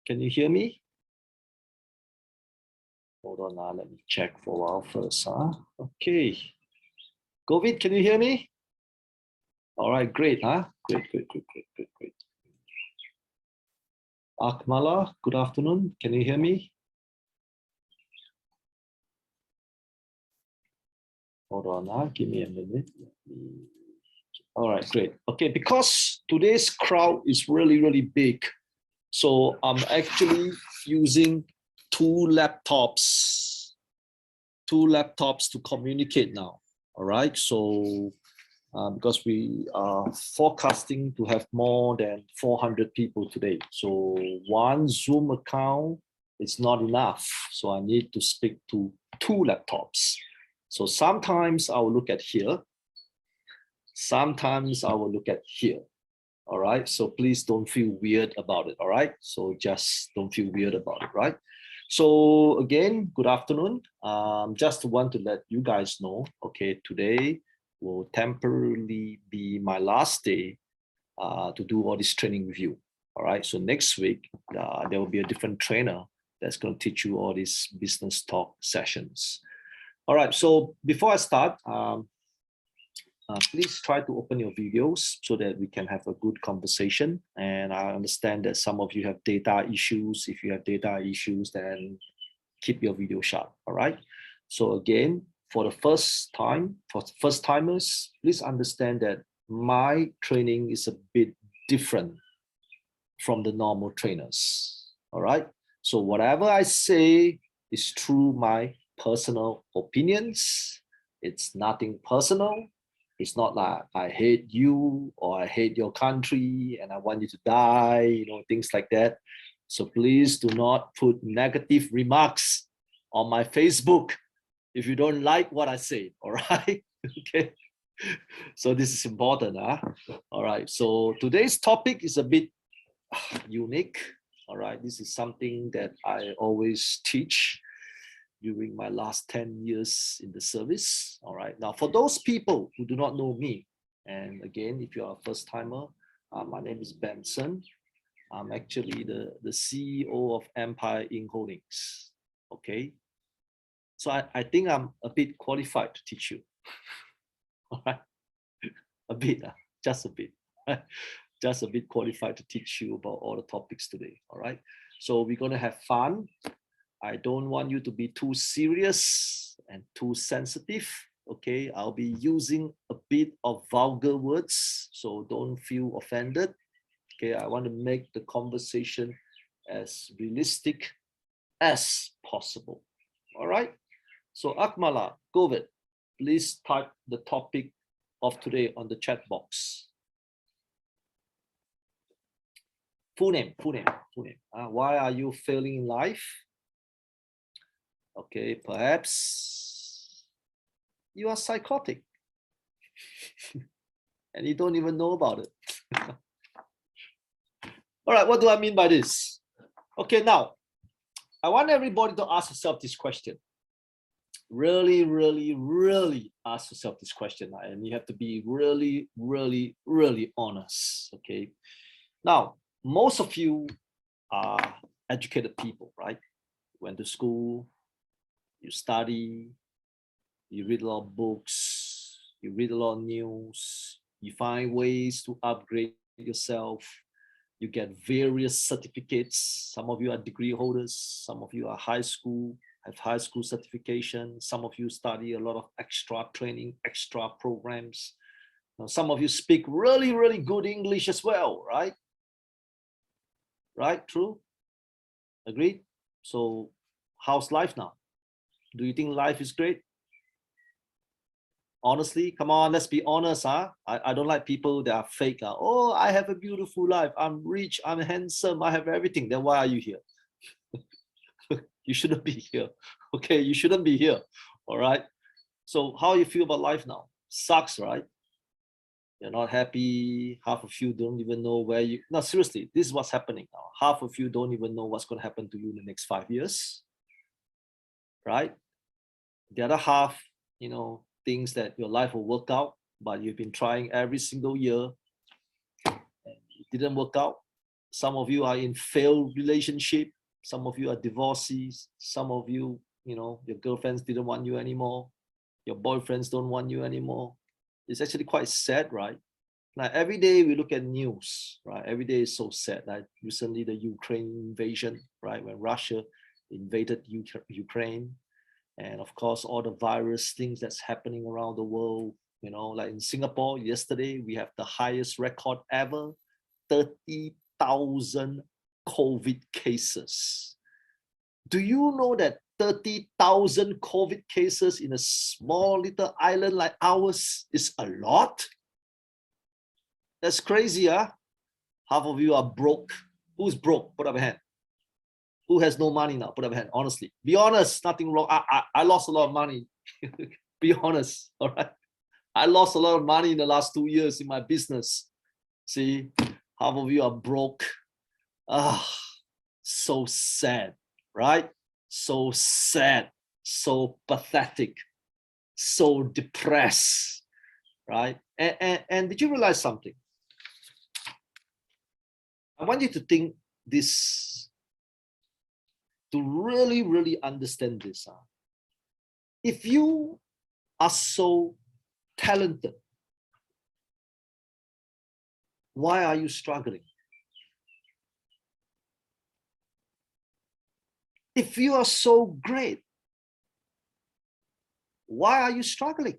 Can you hear me? Hold on now, let me check for a while first. Okay. COVID, can you hear me? All right, great, huh? Great. Akmala, good afternoon. Can you hear me? Hold on now, give me a minute. All right, great. Okay, because today's crowd is really big, so I'm actually using two laptops to communicate now. All right, so because we are forecasting to have more than 400 people today, so one Zoom account is not enough, so I need to speak to two laptops. So sometimes I will look at here, sometimes I will look at here. All right, so please don't feel weird about it. All right, so just don't feel weird about it, right? So again, good afternoon. Just want to let you guys know, okay, today will temporarily be my last day to do all this training with you. All right, so next week there will be a different trainer that's going to teach you all these business talk sessions. All right, so before I start, please try to open your videos so that we can have a good conversation. And I understand that some of you have data issues. If you have data issues, then keep your video shut. All right. So again, for the first timers, please understand that my training is a bit different from the normal trainers. All right. So whatever I say is through my personal opinions. It's nothing personal. It's not like I hate you or I hate your country and I want you to die, you know, things like that. So please do not put negative remarks on my Facebook if you don't like what I say, all right? Okay. So this is important, huh? All right, so today's topic is a bit unique, all right? This is something that I always teach during my last 10 years in the service. All right. Now, for those people who do not know me, and again, if you are a first timer, my name is Benson. I'm actually the CEO of Empire Inc. Holdings. Okay. So I think I'm a bit qualified to teach you. All right. A bit, just a bit. Just a bit qualified to teach you about all the topics today. All right. So we're going to have fun. I don't want you to be too serious and too sensitive. Okay, I'll be using a bit of vulgar words, so don't feel offended. Okay, I want to make the conversation as realistic as possible. All right, so Akmala, Govind, please type the topic of today on the chat box. Full name. Why are you failing in life? Okay, perhaps you are psychotic and you don't even know about it. All right, what do I mean by this? Okay, now I want everybody to ask yourself this question. Really ask yourself this question, and you have to be really honest. Okay, now most of you are educated people, right? Went to school, you study, you read a lot of books, you read a lot of news, you find ways to upgrade yourself, you get various certificates. Some of you are degree holders, some of you are have high school certification, some of you study a lot of extra training, extra programs. Now, some of you speak really good English as well, right? Right, true? Agreed? So how's life now? Do you think life is great? Honestly, come on, let's be honest, huh? I don't like people that are fake. Oh, I have a beautiful life. I'm rich, I'm handsome, I have everything. Then why are you here? You shouldn't be here. Okay, you shouldn't be here. All right. So how you feel about life now? Sucks, right? You're not happy. Half of you don't even know where you. No, seriously, this is what's happening now. Half of you don't even know what's going to happen to you in the next 5 years. Right? The other half, you know, thinks that your life will work out, but you've been trying every single year and it didn't work out. Some of you are in failed relationship. Some of you are divorcees. Some of you, your girlfriends didn't want you anymore. Your boyfriends don't want you anymore. It's actually quite sad, right? Like every day we look at news, right? Every day is so sad. Like recently the Ukraine invasion, right? When Russia invaded Ukraine, and of course all the virus things that's happening around the world. Like in Singapore yesterday, we have the highest record ever, 30,000 COVID cases. Do you know that 30,000 COVID cases in a small little island like ours is a lot? That's crazy, huh? Half of you are broke. Who's broke? Put up a hand. Who has no money now? Put up a hand. Honestly, be honest. Nothing wrong. I lost a lot of money. Be honest. All right. I lost a lot of money in the last 2 years in my business. See, half of you are broke. So sad, right? So sad, so pathetic, so depressed, right? And did you realize something? I want you to think this, to really, really understand this. If you are so talented, why are you struggling? If you are so great, why are you struggling?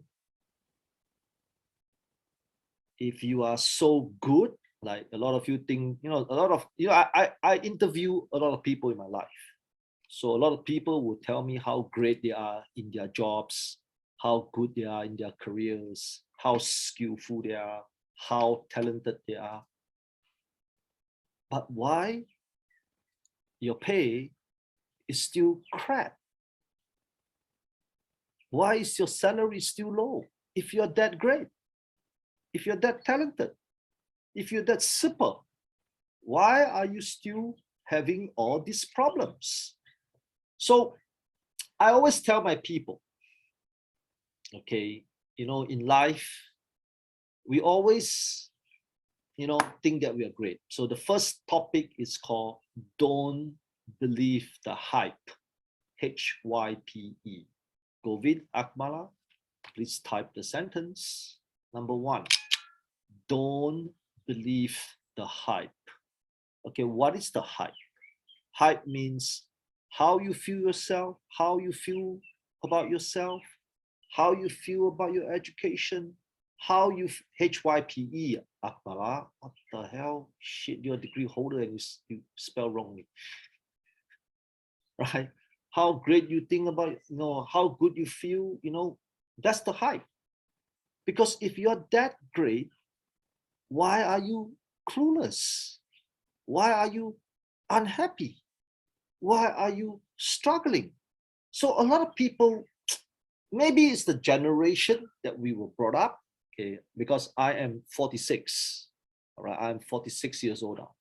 If you are so good, like a lot of you think, I interview a lot of people in my life. So a lot of people will tell me how great they are in their jobs, how good they are in their careers, how skillful they are, how talented they are. But why your pay is still crap? Why is your salary still low? If you're that great, if you're that talented, if you're that super, why are you still having all these problems? So I always tell my people, okay, in life, we always, think that we are great. So the first topic is called don't believe the hype, HYPE. Govind Akmala, please type the sentence. Number 1, don't believe the hype. Okay, what is the hype? Hype means how you feel yourself, how you feel about yourself, how you feel about your education, how you HYPE. Akmala, what the hell? Shit, you're a degree holder and you spell wrongly. Right? How great you think about, how good you feel, that's the hype. Because if you're that great, why are you clueless? Why are you unhappy? Why are you struggling? So a lot of people, maybe it's the generation that we were brought up, okay, because I am 46, all right, I'm 46 years old now.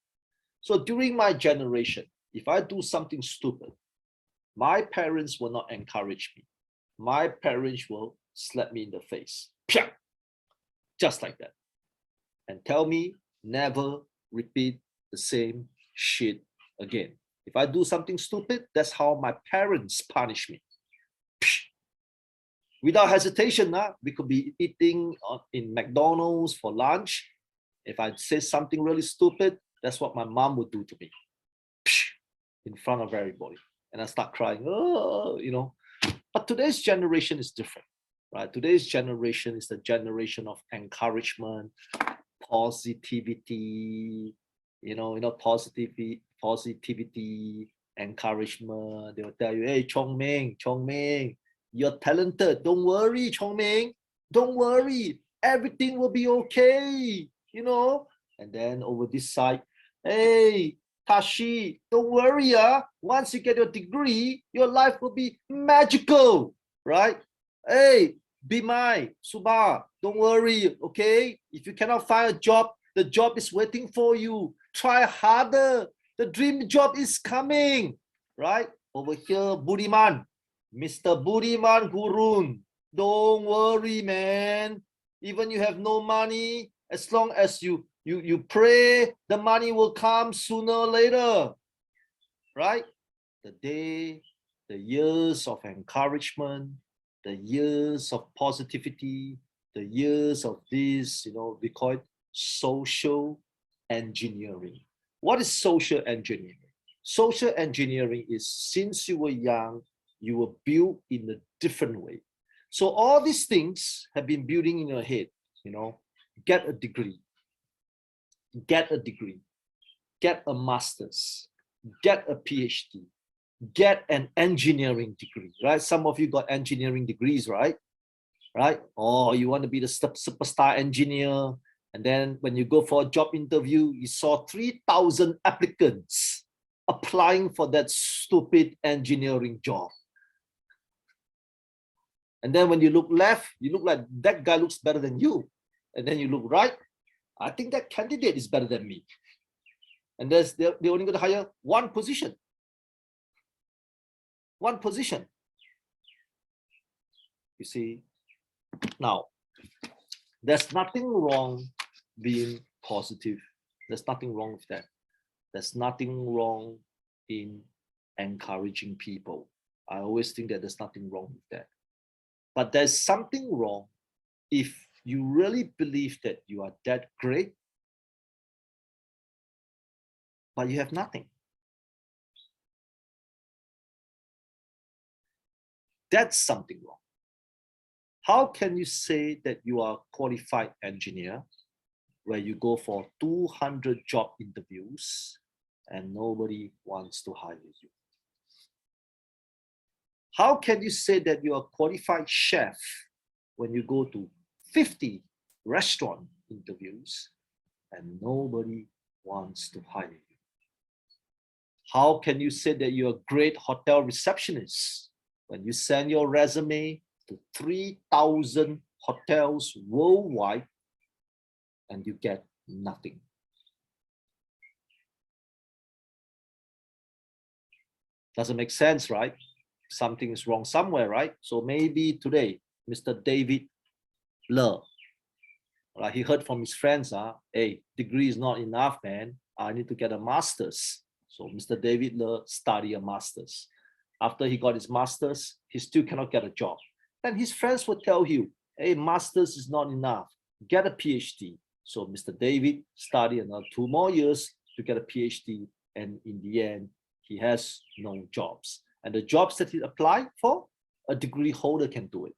So during my generation, if I do something stupid, my parents will not encourage me. My parents will slap me in the face, just like that, and tell me never repeat the same shit again. If I do something stupid, that's how my parents punish me. Without hesitation, we could be eating in McDonald's for lunch. If I say something really stupid, that's what my mom would do to me in front of everybody. And I start crying, But today's generation is different, right? Today's generation is the generation of encouragement, positivity, positivity, encouragement. They will tell you, hey, Chong Ming, you're talented. Don't worry, Chong Ming. Don't worry. Everything will be okay, And then over this side, hey, Tashi, don't worry, once you get your degree, your life will be magical, right? Hey, Bimai, Suba, don't worry, okay? If you cannot find a job, the job is waiting for you. Try harder. The dream job is coming, right? Over here, Budiman, Mr. Budiman Gurun, don't worry, man. Even you have no money, as long as you You pray the money will come sooner or later, right? The day, the years of encouragement, the years of positivity, the years of this, we call it social engineering. What is social engineering? Social engineering is since you were young, you were built in a different way. So all these things have been building in your head, get a degree, get a master's, get a PhD, get an engineering degree, right? Some of you got engineering degrees, right? Or you want to be the superstar engineer. And then when you go for a job interview, you saw 3,000 applicants applying for that stupid engineering job. And then when you look left, you look like that guy looks better than you. And then you look right, I think that candidate is better than me. And they're only going to hire one position. One position. You see, now, there's nothing wrong being positive. There's nothing wrong with that. There's nothing wrong in encouraging people. I always think that there's nothing wrong with that. But there's something wrong if you really believe that you are that great, but you have nothing. That's something wrong. How can you say that you are a qualified engineer where you go for 200 job interviews and nobody wants to hire you? How can you say that you are a qualified chef when you go to 50 restaurant interviews and nobody wants to hire you? How can you say that you're a great hotel receptionist when you send your resume to 3,000 hotels worldwide and you get nothing? Doesn't make sense, right? Something is wrong somewhere, right? So maybe today, Mr. David Le, right, he heard from his friends, hey, degree is not enough, man. I need to get a master's. So Mr. David Le studied a master's. After he got his master's, he still cannot get a job. Then his friends will tell you, hey, master's is not enough. Get a PhD. So Mr. David studied another 2 more years to get a PhD. And in the end, he has no jobs. And the jobs that he applied for, a degree holder can do it.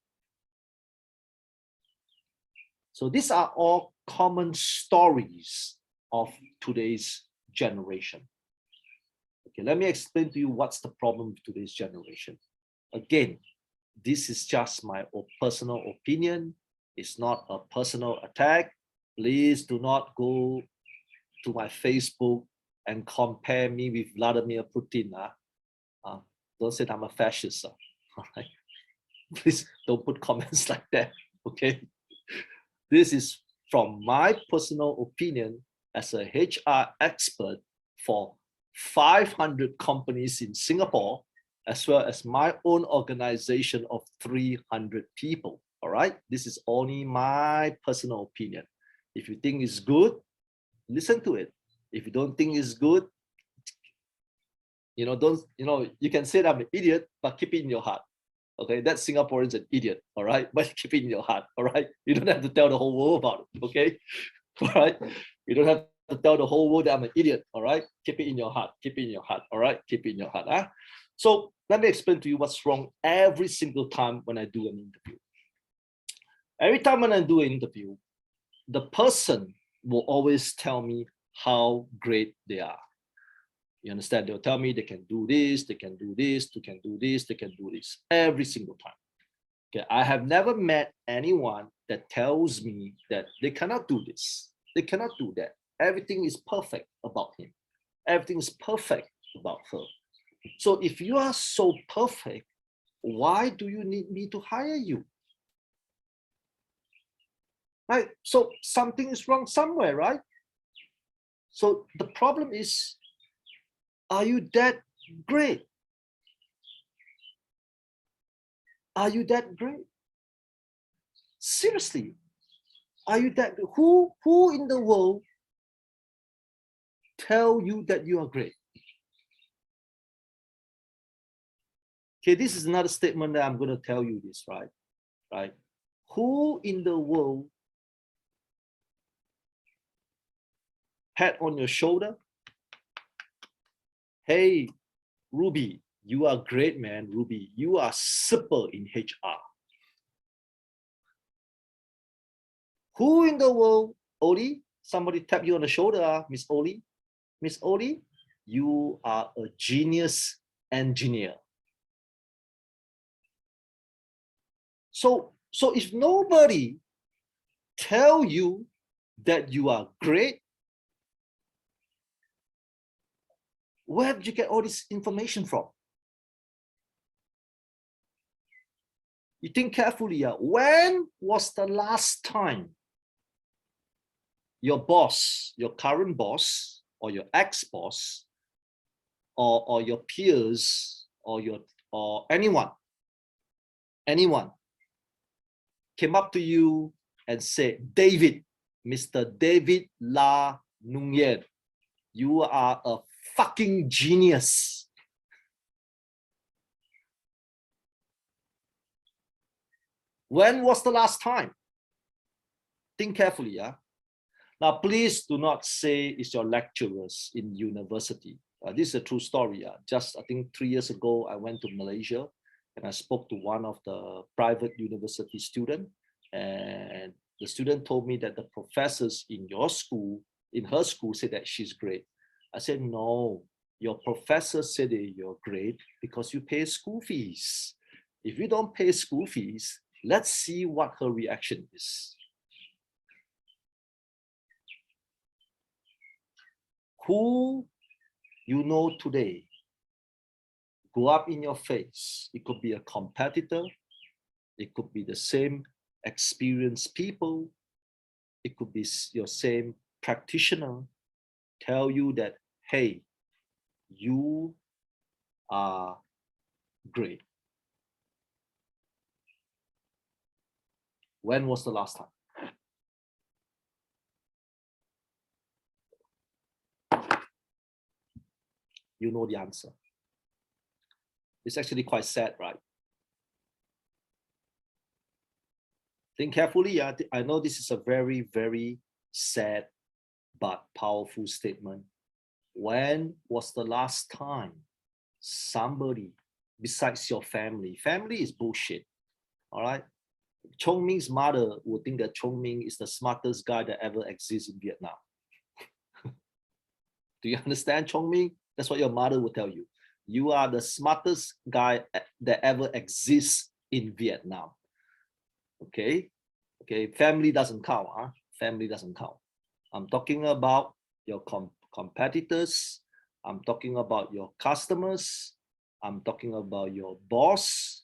So these are all common stories of today's generation. Okay, let me explain to you what's the problem with today's generation. Again, this is just my personal opinion. It's not a personal attack. Please do not go to my Facebook and compare me with Vladimir Putin. Don't say I'm a fascist. All right? Please don't put comments like that, okay? This is from my personal opinion as a HR expert for 500 companies in Singapore, as well as my own organization of 300 people, all right? This is only my personal opinion. If you think it's good, listen to it. If you don't think it's good, you can say that I'm an idiot, but keep it in your heart. Okay, that Singaporean's an idiot, all right? But keep it in your heart, all right? You don't have to tell the whole world about it, okay? All right? You don't have to tell the whole world that I'm an idiot, all right? Keep it in your heart, keep it in your heart, all right? Keep it in your heart. So let me explain to you what's wrong every single time when I do an interview. Every time when I do an interview, the person will always tell me how great they are. You understand? They'll tell me they can do this, they can do this, they can do this, they can do this every single time. Okay, I have never met anyone that tells me that they cannot do this, they cannot do that. Everything is perfect about him. Everything is perfect about her. So if you are so perfect, why do you need me to hire you? Right? So something is wrong somewhere, right? So the problem is, are you that great? Are you that great? Seriously, are you that good? Who in the world tell you that you are great? Okay, this is another statement that I'm going to tell you this, right? Right? Who in the world pat on your shoulder? Hey, Ruby, you are great, man. Ruby, you are super in HR. Who in the world, Oli? Somebody tap you on the shoulder, Miss Oli. Miss Oli, you are a genius engineer. So if nobody tell you that you are great, where did you get all this information from? You think carefully. When was the last time your boss, your current boss, or your ex-boss, or your peers, or anyone came up to you and said, David, Mr. David La Nungyen, you are a fucking genius. When was the last time? Think carefully, yeah. Now, please do not say it's your lecturers in university. This is a true story. Just, I think 3 years ago, I went to Malaysia and I spoke to one of the private university students, and the student told me that the professors in your school, in her school, said that she's great. I said, no, your professor said that you're great because you pay school fees. If you don't pay school fees, let's see what her reaction is. Who you know today go up in your face. It could be a competitor. It could be the same experienced people. It could be your same practitioner. Tell you that, hey, you are great. When was the last time? You know the answer. It's actually quite sad, right? Think carefully. I know this is a very, very sad but powerful statement. When was the last time somebody besides your family? Family is bullshit. All right. Chong Ming's mother would think that Chong Ming is the smartest guy that ever exists in Vietnam. Do you understand, Chong Ming? That's what your mother would tell you. You are the smartest guy that ever exists in Vietnam. Okay. Okay. Family doesn't count. Family doesn't count. I'm talking about your competitors. I'm talking about your customers. I'm talking about your boss.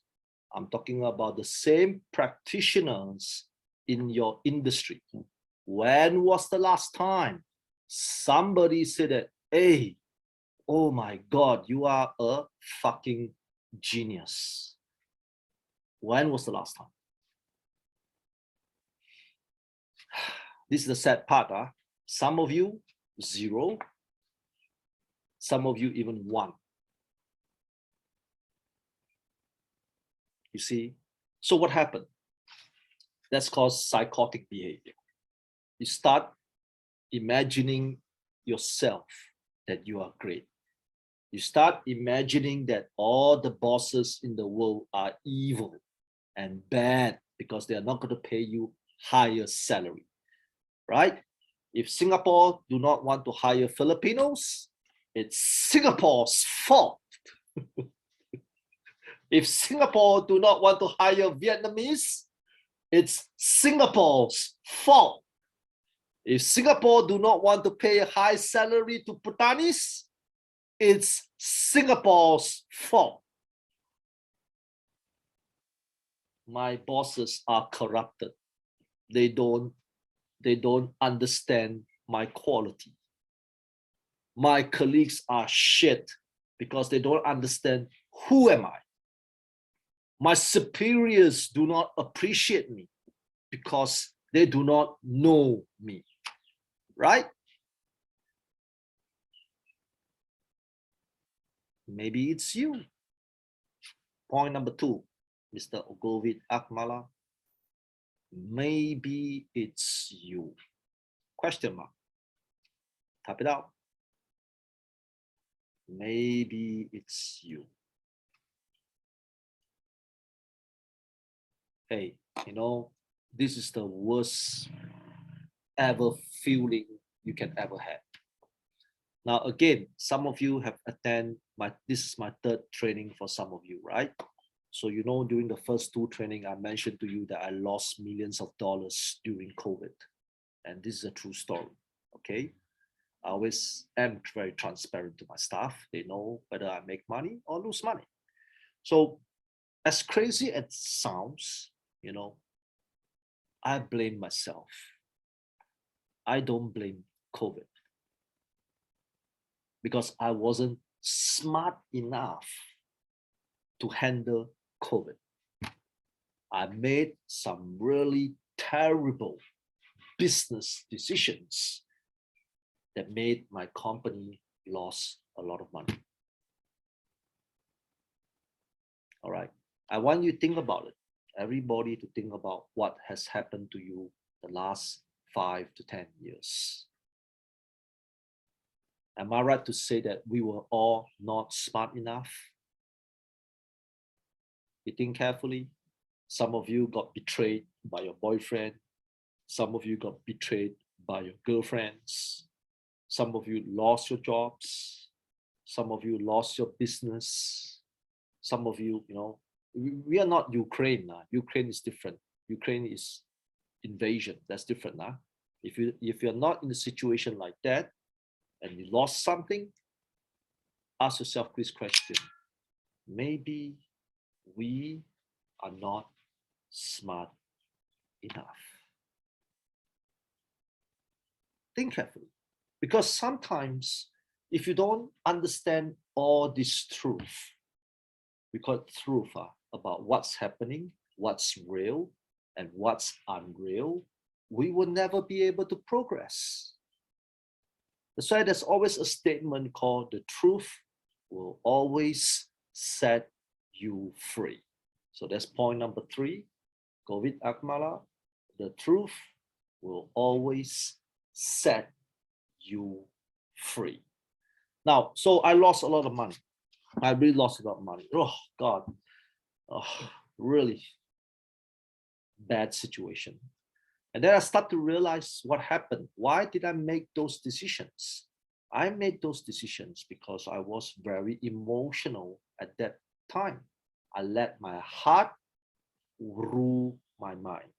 I'm talking about the same practitioners in your industry. When was the last time somebody said that, hey, oh my God, you are a fucking genius? When was the last time? This is the sad part. Some of you, 0. Some of you, even 1. You see? So what happened? That's called psychotic behavior. You start imagining yourself that you are great. You start imagining that all the bosses in the world are evil and bad because they are not going to pay you higher salary, right? If Singapore do not want to hire Filipinos, it's Singapore's fault. If Singapore do not want to hire Vietnamese, it's Singapore's fault. If Singapore do not want to pay a high salary to Bhutanese, it's Singapore's fault. My bosses are corrupted. They don't understand my quality. My colleagues are shit because they don't understand who am I. My superiors do not appreciate me because they do not know me, right? Maybe it's you. Point number 2, Mr. Ogovit Akmala. Maybe it's you. Question mark. Type it out. Maybe it's you. Hey, you know, this is the worst ever feeling you can ever have. Now, again, some of you have attended this is my 3rd training for some of you, right? So, you know, during the first 2 training, I mentioned to you that I lost millions of dollars during COVID. And this is a true story, okay? I always am very transparent to my staff. They know whether I make money or lose money. So as crazy as it sounds, you know, I blame myself. I don't blame COVID because I wasn't smart enough to handle COVID. I made some really terrible business decisions that made my company lose a lot of money. All right. I want you to think about it. Everybody to think about what has happened to you the last 5 to 10 years. Am I right to say that we were all not smart enough? You think carefully. Some of you got betrayed by your boyfriend. Some of you got betrayed by your girlfriends. Some of you lost your jobs. Some of you lost your business. Some of you, you know, we are not Ukraine now. Ukraine is different. Ukraine is invasion. That's different now. If you're not in a situation like that and you lost something, ask yourself this question. Maybe we are not smart enough. Think carefully. Because sometimes if you don't understand all this truth, we call it truth about what's happening, what's real, and what's unreal, we will never be able to progress. That's why there's always a statement called the truth will always set you free. So that's point number 3. Covid Akmala, the truth will always set you free. Now, so I lost a lot of money. I really lost a lot of money. Oh God, really bad situation. And then I start to realize what happened. Why did I make those decisions? I made those decisions because I was very emotional at that time. I let my heart rule my mind.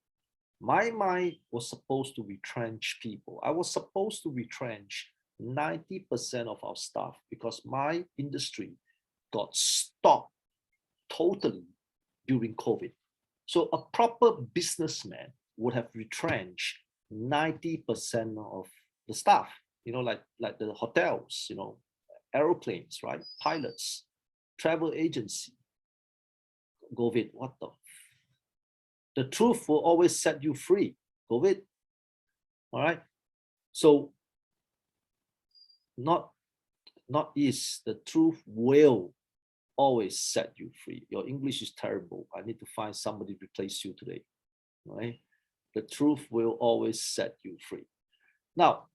My mind was supposed to retrench people. I was supposed to retrench 90% of our staff because my industry got stopped totally during COVID. So a proper businessman would have retrenched 90% of the staff, you know, like the hotels, you know, aeroplanes, right? Pilots, travel agency. COVID, what the truth will always set you free. COVID. All right. So not is, the truth will always set you free. Your English is terrible. I need to find somebody to replace you today. All right. The truth will always set you free. Now,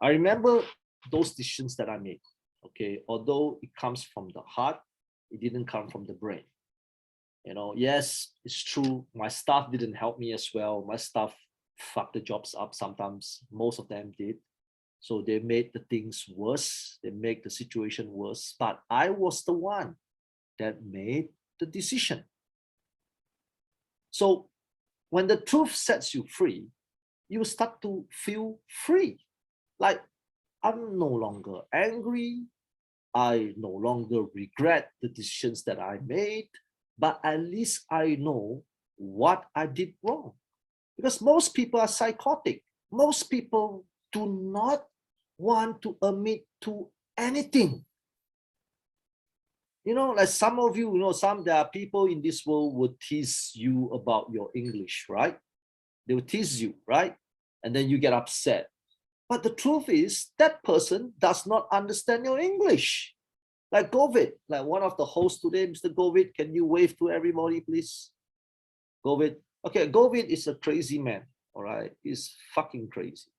I remember those decisions that I made. Okay, although it comes from the heart, it didn't come from the brain. You know, yes, it's true. My staff didn't help me as well. My staff fucked the jobs up sometimes. Most of them did. So they made the things worse. They make the situation worse. But I was the one that made the decision. So when the truth sets you free, you start to feel free. Like, I'm no longer angry. I no longer regret the decisions that I made, but at least I know what I did wrong. Because most people are psychotic. Most people do not want to admit to anything. You know, like some of you, you know, there are people in this world will tease you about your English, right? They will tease you, right? And then you get upset. But the truth is that person does not understand your English. Like COVID, like one of the hosts today, Mr. COVID, can you wave to everybody, please? COVID. Okay, COVID is a crazy man, all right? He's fucking crazy.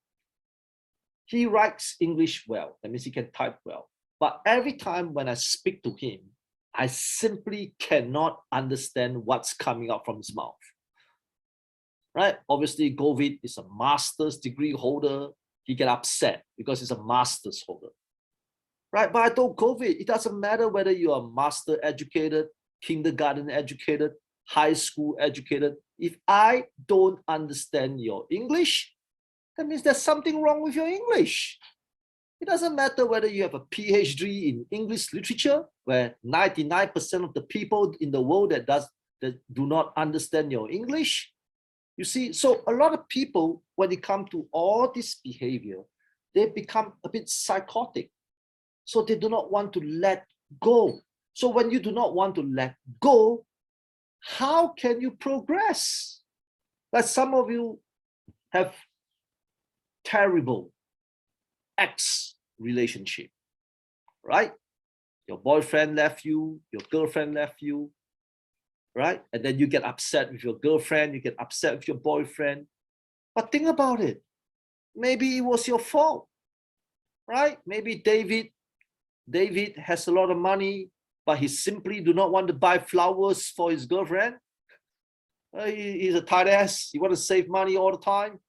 He writes English well, that means he can type well. But every time when I speak to him, I simply cannot understand what's coming out from his mouth. Right? Obviously, COVID is a master's degree holder. He get upset because he's a master's holder. Right? But I told COVID, it doesn't matter whether you are master educated, kindergarten educated, high school educated. If I don't understand your English, that means there's something wrong with your English. It doesn't matter whether you have a PhD in English literature, where 99% of the people in the world that do not understand your English. You see, so a lot of people, when it comes to all this behavior, they become a bit psychotic. So they do not want to let go. So when you do not want to let go, how can you progress? Like some of you have terrible ex relationship, right? Your boyfriend left you, your girlfriend left you, right? And then you get upset with your girlfriend, you get upset with your boyfriend. But think about it. Maybe it was your fault, right? Maybe David has a lot of money, but he simply do not want to buy flowers for his girlfriend. He's a tight ass. He want to save money all the time,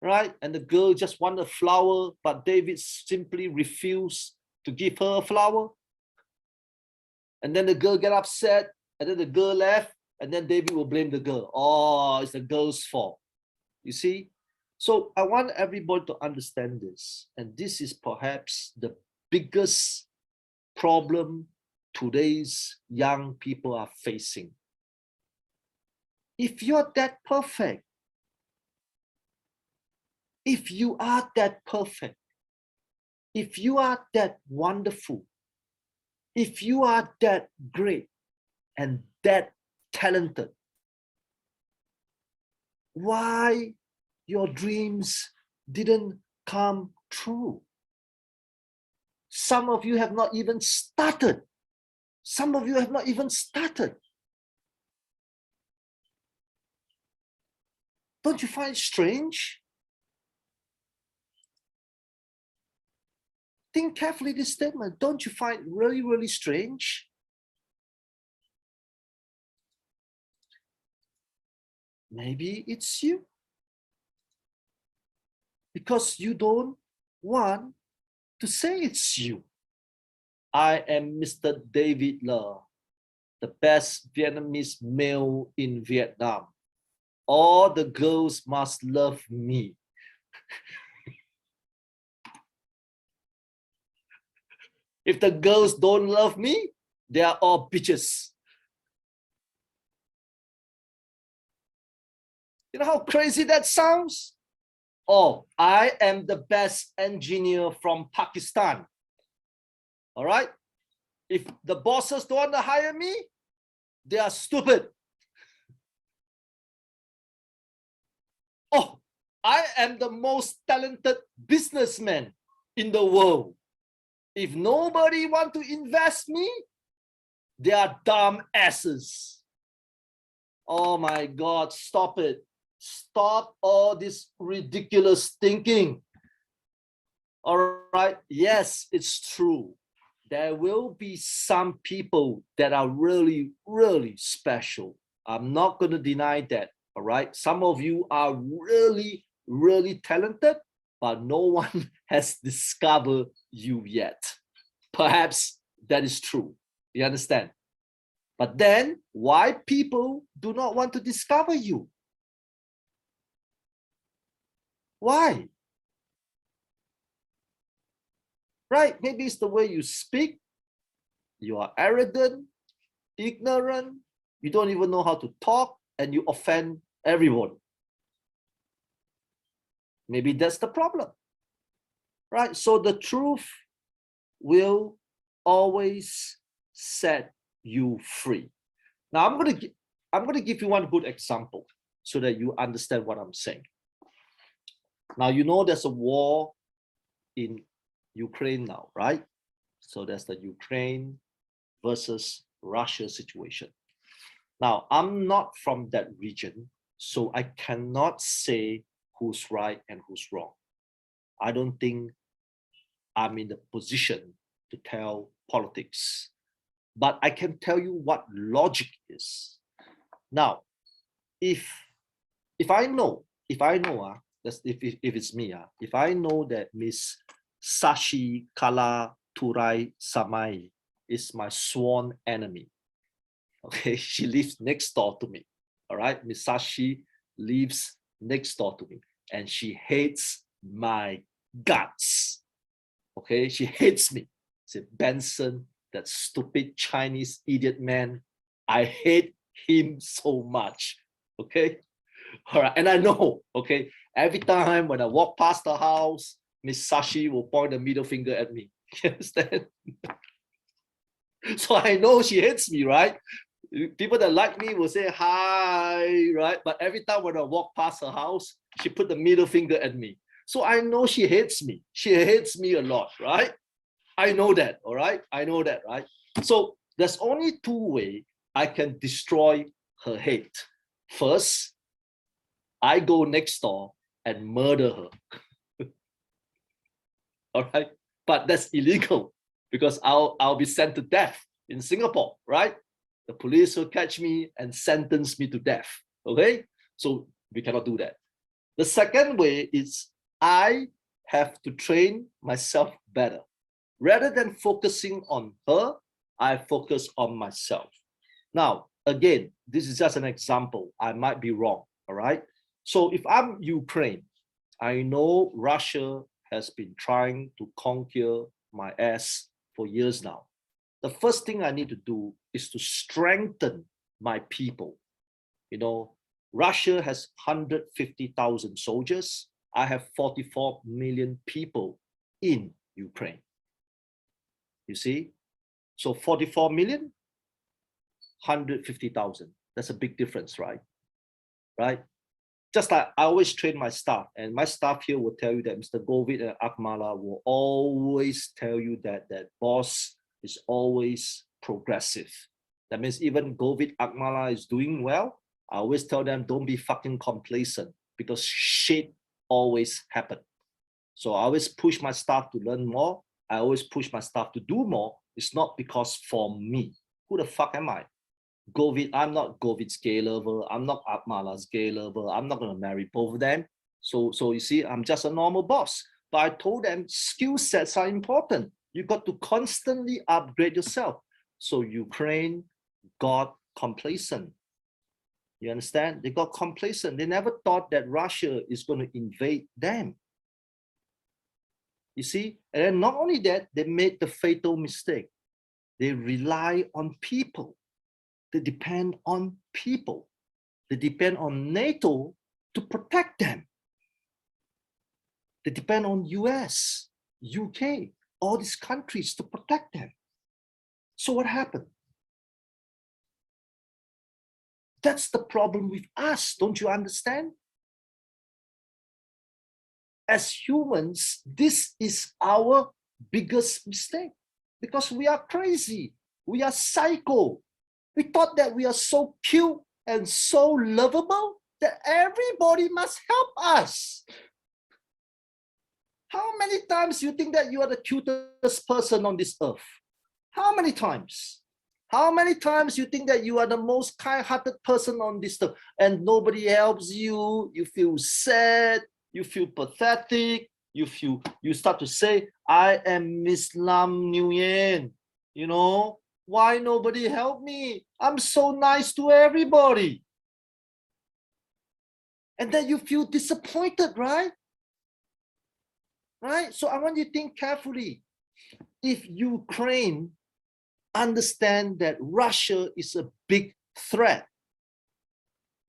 right? And the girl just want a flower, but David simply refused to give her a flower. And then the girl get upset, and then the girl left, and then David will blame the girl. Oh, it's the girl's fault. You see? So I want everybody to understand this. And this is perhaps the biggest problem today's young people are facing. If you're that perfect, if you are that perfect, if you are that wonderful, if you are that great and that talented, why your dreams didn't come true? Some of you have not even started. Some of you have not even started. Don't you find it strange? Think carefully this statement. Don't you find it really, really strange? Maybe it's you. Because you don't want to say it's you. I am Mr. David Le, the best Vietnamese male in Vietnam. All the girls must love me. If the girls don't love me, they are all bitches. You know how crazy that sounds? Oh, I am the best engineer from Pakistan. All right? If the bosses don't want to hire me, they are stupid. Oh, I am the most talented businessman in the world. If nobody want to invest me, they are dumb asses. Oh my God, stop it. Stop all this ridiculous thinking. All right, yes, it's true. There will be some people that are really, really special. I'm not going to deny that. All right, some of you are really, really talented, but no one has discovered you yet. Perhaps that is true. You understand? But then why people do not want to discover you? Why? Right? Maybe it's the way you speak. You are arrogant, ignorant. You don't even know how to talk, and you offend everyone. Maybe that's the problem. Right? So the truth will always set you free. Now I'm gonna give you one good example so that you understand what I'm saying. Now you know there's a war in Ukraine now, right? So there's the Ukraine versus Russia situation. Now, I'm not from that region, so I cannot say who's right and who's wrong. I don't think I'm in the position to tell politics, but I can tell you what logic is. Now, if I know, if it's me, if I know that Miss Sashi Kala Turai Samai is my sworn enemy, okay, she lives next door to me, all right, Miss Sashi lives next door to me, and she hates my guts, okay, she hates me. Say, Benson, that stupid Chinese idiot man, I hate him so much, okay. All right, and I know, okay, every time when I walk past the house, Miss Sashi will point the middle finger at me. You understand? So I know she hates me, right? People that like me will say hi, right? But every time when I walk past her house, she put the middle finger at me. So I know she hates me. She hates me a lot, right? I know that, all right? I know that, right? So there's only two ways I can destroy her hate. First, I go next door and murder her. All right, but that's illegal because I'll be sent to death in Singapore, right? The police will catch me and sentence me to death. Okay, so we cannot do that. The second way is I have to train myself better. Rather than focusing on her, I focus on myself. Now, again, this is just an example. I might be wrong, all right? So if I'm Ukraine, I know Russia has been trying to conquer my ass for years now. The first thing I need to do is to strengthen my people. You know, Russia has 150,000 soldiers. I have 44 million people in Ukraine. You see? So 44 million, 150,000. That's a big difference, right? Right? Just like I always train my staff, and my staff here will tell you that Mr. Govind and Akmala will always tell you that boss is always progressive. That means even Govind Akmala is doing well, I always tell them don't be fucking complacent because shit always happens. So I always push my staff to learn more. I always push my staff to do more. It's not because for me. Who the fuck am I? Govind, I'm not Govind's gay lover. I'm not Akmala's gay lover. I'm not going to marry both of them. So you see, I'm just a normal boss. But I told them skill sets are important. You got to constantly upgrade yourself. So Ukraine got complacent. You understand? They got complacent. They never thought that Russia is going to invade them. You see? And then not only that, they made the fatal mistake. They rely on people. They depend on people. They depend on NATO to protect them. They depend on US, UK, all these countries to protect them. So what happened? That's the problem with us. Don't you understand? As humans, this is our biggest mistake because we are crazy. We are psycho. We thought that we are so cute and so lovable that everybody must help us. How many times you think that you are the cutest person on this earth? How many times? How many times you think that you are the most kind-hearted person on this earth and nobody helps you? You feel sad, you feel pathetic, you start to say, I am Miss Lam Nguyen, you know? Why nobody help me? I'm so nice to everybody. And then you feel disappointed, right? Right? So I want you to think carefully. If Ukraine understand that Russia is a big threat,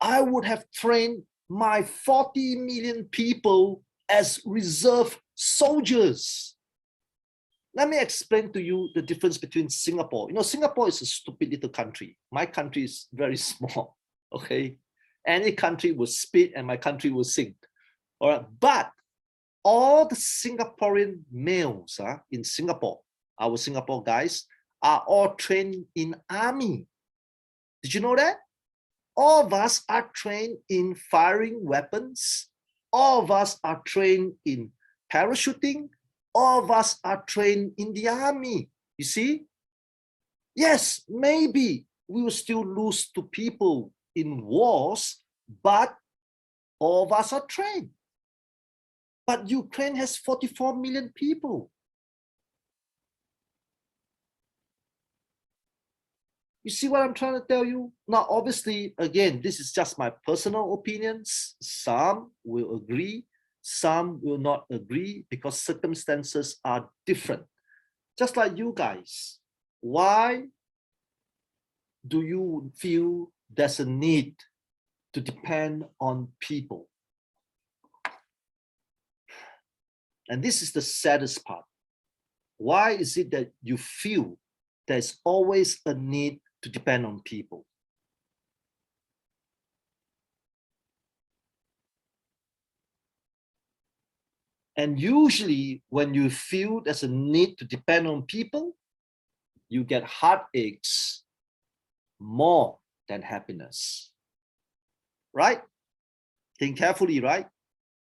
I would have trained my 40 million people as reserve soldiers. Let me explain to you the difference between Singapore. You know, Singapore is a stupid little country. My country is very small, okay? Any country will spit and my country will sink, all right? But all the Singaporean males in Singapore, our Singapore guys, are all trained in army. Did you know that? All of us are trained in firing weapons. All of us are trained in parachuting. All of us are trained in the army. You see? Yes, maybe we will still lose to people in wars, but all of us are trained. But Ukraine has 44 million people. You see what I'm trying to tell you? Now, obviously, again, this is just my personal opinions. Some will agree, some will not agree because circumstances are different. Just like you guys, why do you feel there's a need to depend on people? And this is the saddest part. Why is it that you feel there's always a need to depend on people? And usually when you feel there's a need to depend on people, you get heartaches more than happiness, right? Think carefully, right?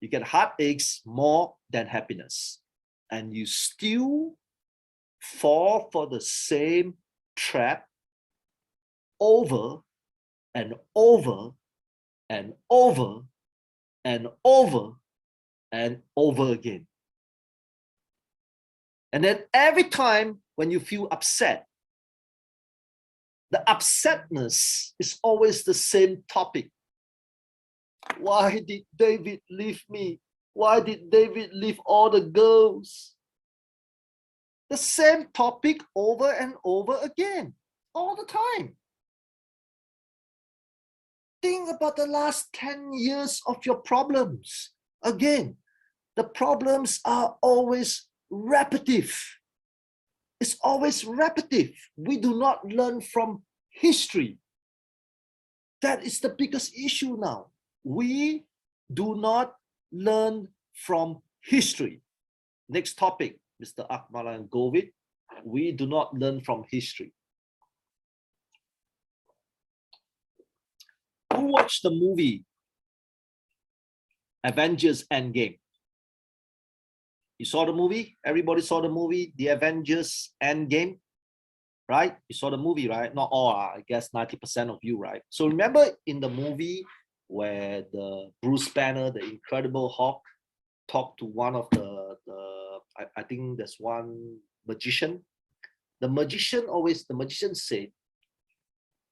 You get heartaches more than happiness, and you still fall for the same trap over and over and over and over and over again. And then every time when you feel upset, the upsetness is always the same topic. Why did David leave me? Why did David leave all the girls? The same topic over and over again, all the time. Think about the last 10 years of your problems. Again, the problems are always repetitive. It's always repetitive. We do not learn from history. That is the biggest issue now. We do not learn from history. Next topic, Mr. Akmalan Govind. We do not learn from history. Who watched the movie Avengers Endgame? You saw the movie? Everybody saw the movie, The Avengers Endgame, right? You saw the movie, right? Not all, I guess 90% of you, right? So remember in the movie where the Bruce Banner, the Incredible Hulk, talked to one of I think there's one magician. The magician said,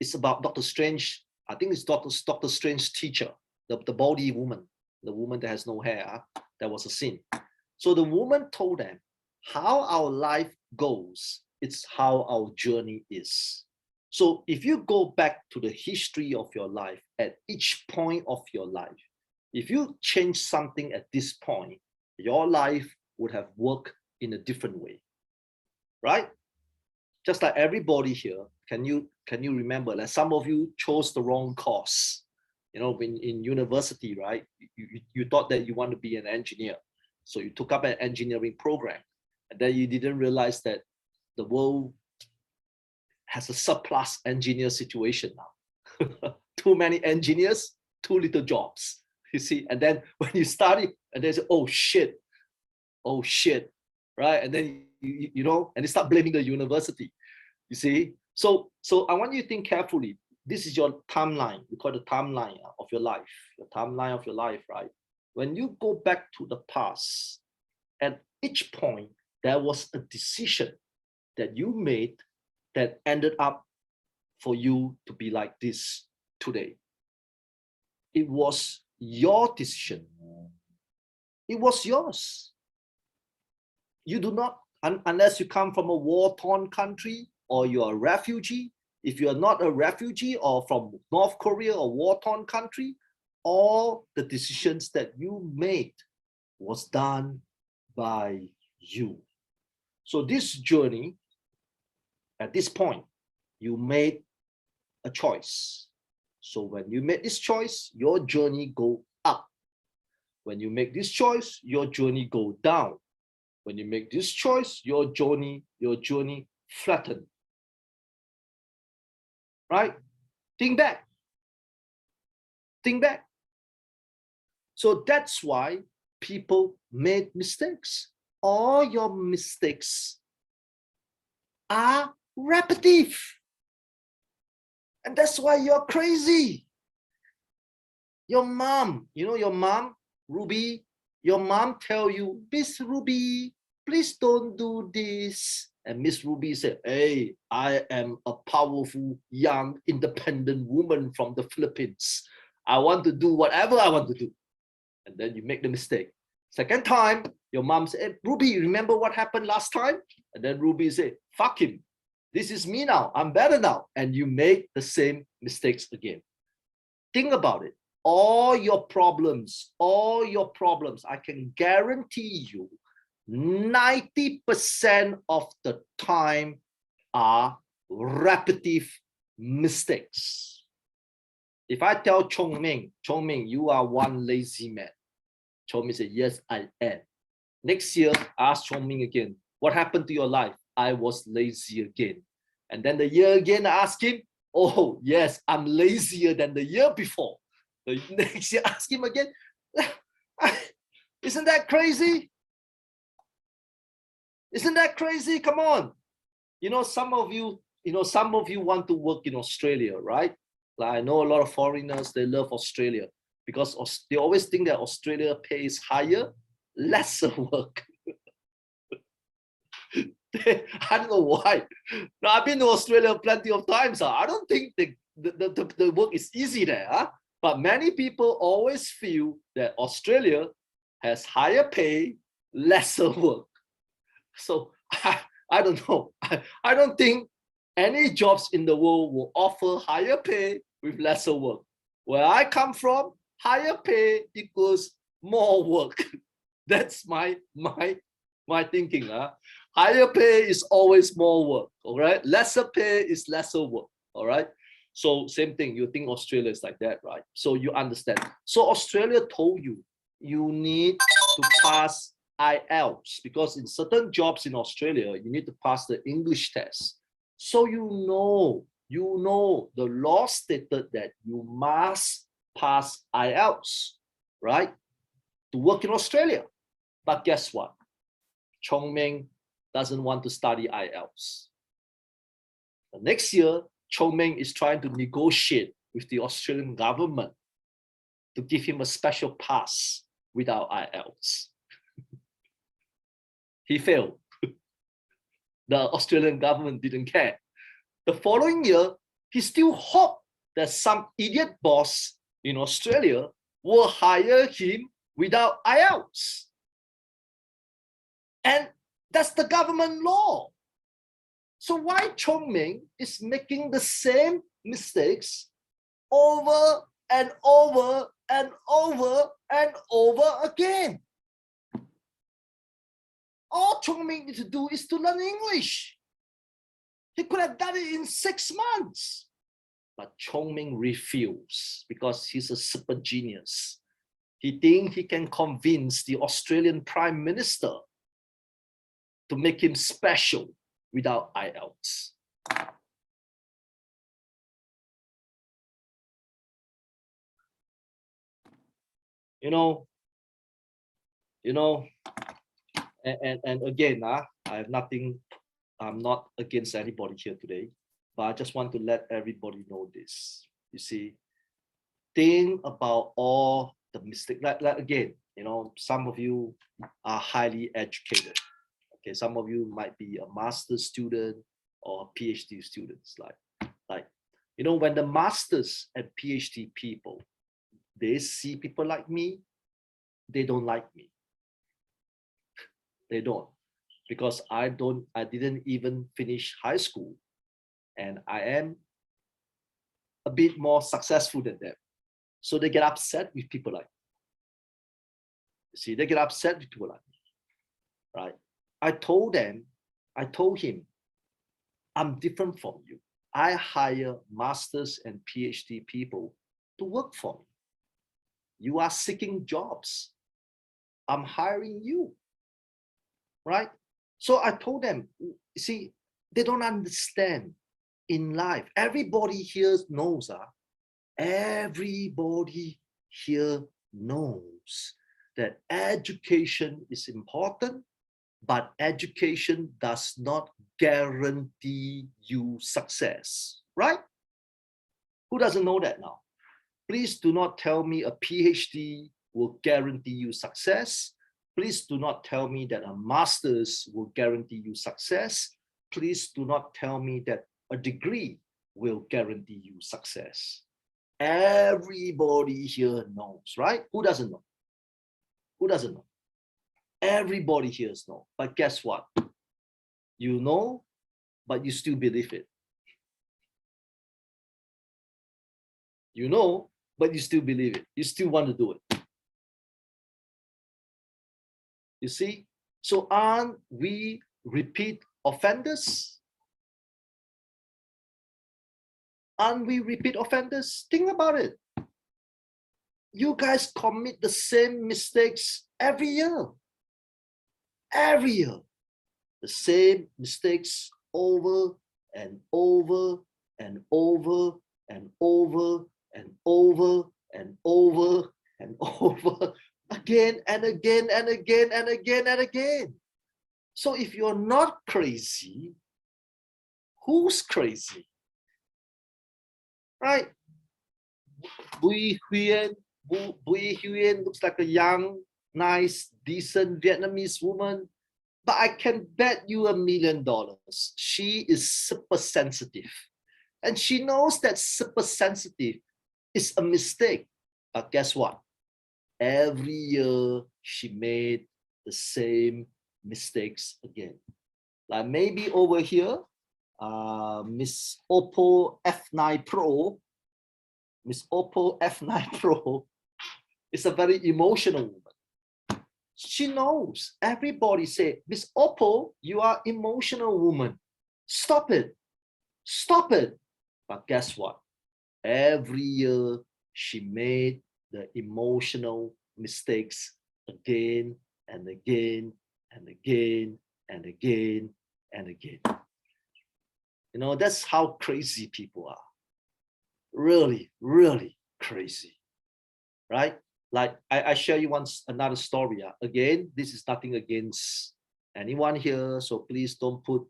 it's about Doctor Strange. I think it's Doctor Strange's teacher, the baldie woman, the woman that has no hair. That was a scene. So the woman told them, how our life goes, it's how our journey is. So if you go back to the history of your life at each point of your life, if you change something at this point, your life would have worked in a different way, right? Just like everybody here, can you remember that some of you chose the wrong course? You know, when in university, right? You thought that you want to be an engineer. So you took up an engineering program, and then you didn't realize that the world has a surplus engineer situation now. Too many engineers, too little jobs. You see, and then when you study, and they say, oh shit, right? And then you know, and they start blaming the university. You see, so I want you to think carefully. This is your timeline. We call it the timeline of your life. Your timeline of your life, right? When you go back to the past, at each point, there was a decision that you made that ended up for you to be like this today. It was your decision. It was yours. You do not, unless you come from a war-torn country or you're a refugee. If you're not a refugee or from North Korea or war-torn country, all the decisions that you made was done by you. So this journey, at this point, you made a choice. So when you make this choice, your journey go up. When you make this choice, your journey go down. When you make this choice, your journey flatten. right? Think back. Think back. So that's why people made mistakes. All your mistakes are repetitive. And that's why you're crazy. Your mom, you know your mom, Ruby, your mom tell you, Miss Ruby, please don't do this. And Miss Ruby said, hey, I am a powerful, young, independent woman from the Philippines. I want to do whatever I want to do. And then you make the mistake. Second time, your mom said, hey, Ruby, remember what happened last time? And then Ruby said, fuck him. This is me now. I'm better now. And you make the same mistakes again. Think about it. All your problems, I can guarantee you 90% of the time are repetitive mistakes. If I tell Chong Ming, you are one lazy man. Chong Ming said, yes, I am. Next year, ask Chong Ming again, what happened to your life? I was lazy again. And then the year again, I ask him, oh, yes, I'm lazier than the year before. The next year, ask him again. Isn't that crazy? Isn't that crazy? Come on. You know, some of you want to work in Australia, right? Like I know a lot of foreigners, they love Australia because they always think that Australia pays higher, lesser work. I don't know why. Now, I've been to Australia plenty of times. I don't think the work is easy there. Huh? But many people always feel that Australia has higher pay, lesser work. So I don't know. I don't think any jobs in the world will offer higher pay with lesser work. Where I come from, higher pay equals more work. That's my thinking. Huh? Higher pay is always more work. All right. Lesser pay is lesser work. All right. So same thing. You think Australia is like that, right? So you understand. So Australia told you you need to pass IELTS because in certain jobs in Australia you need to pass the English test. So you know the law stated that you must pass IELTS, right, to work in Australia. But guess what? Chong Ming doesn't want to study IELTS. The next year, Chong Ming is trying to negotiate with the Australian government to give him a special pass without IELTS. He failed. The Australian government didn't care. The following year, he still hoped that some idiot boss in Australia will hire him without IELTS. And that's the government law. So why Chong Ming is making the same mistakes over and over and over and over again? All Chong Ming needs to do is to learn English. He could have done it in 6 months. But Chong Ming refused because he's a super genius. He thinks he can convince the Australian Prime Minister to make him special without IELTS. You know, and again, I have nothing, I'm not against anybody here today, but I just want to let everybody know this. You see, think about all the mistakes. Like again, some of you are highly educated. Okay, some of you might be a master's student or a PhD students. Like, when the masters and PhD people, they see people like me, they don't like me. They don't, because I didn't even finish high school, and I am a bit more successful than them. So they get upset with people like me. See, they get upset with people like me, right? I told him, I'm different from you. I hire masters and PhD people to work for me. You are seeking jobs. I'm hiring you, right? So I told them, see, they don't understand. in life. Everybody here knows, everybody here knows that education is important, but education does not guarantee you success, right? Who doesn't know that now? Please do not tell me a PhD will guarantee you success. Please do not tell me that a master's will guarantee you success. Please do not tell me that a degree will guarantee you success. Everybody here knows, right? Who doesn't know? Who doesn't know? Everybody here knows. But guess what? You know, but you still believe it. You know, but you still believe it. You still want to do it. You see? So aren't we repeat offenders? Aren't we repeat offenders? Think about it. You guys commit the same mistakes every year. Every year. The same mistakes over and over and over and over and over and over and over again and again and again and again and again. So if you're not crazy, who's crazy? Right? Bùi Huyên looks like a young, nice, decent Vietnamese woman, but I can bet you $1 million. She is super sensitive. And she knows that super sensitive is a mistake. But guess what? Every year she made the same mistakes again. Like maybe over here, Miss Oppo F9 Pro, Miss Oppo F9 Pro is a very emotional woman. She knows. Everybody say, Miss Oppo, you are emotional woman. Stop it. Stop it. But guess what? Every year she made the emotional mistakes again and again and again and again and again. You know, that's how crazy people are. Really, really crazy, right? Like I share you once another story. Again, this is nothing against anyone here, so please don't put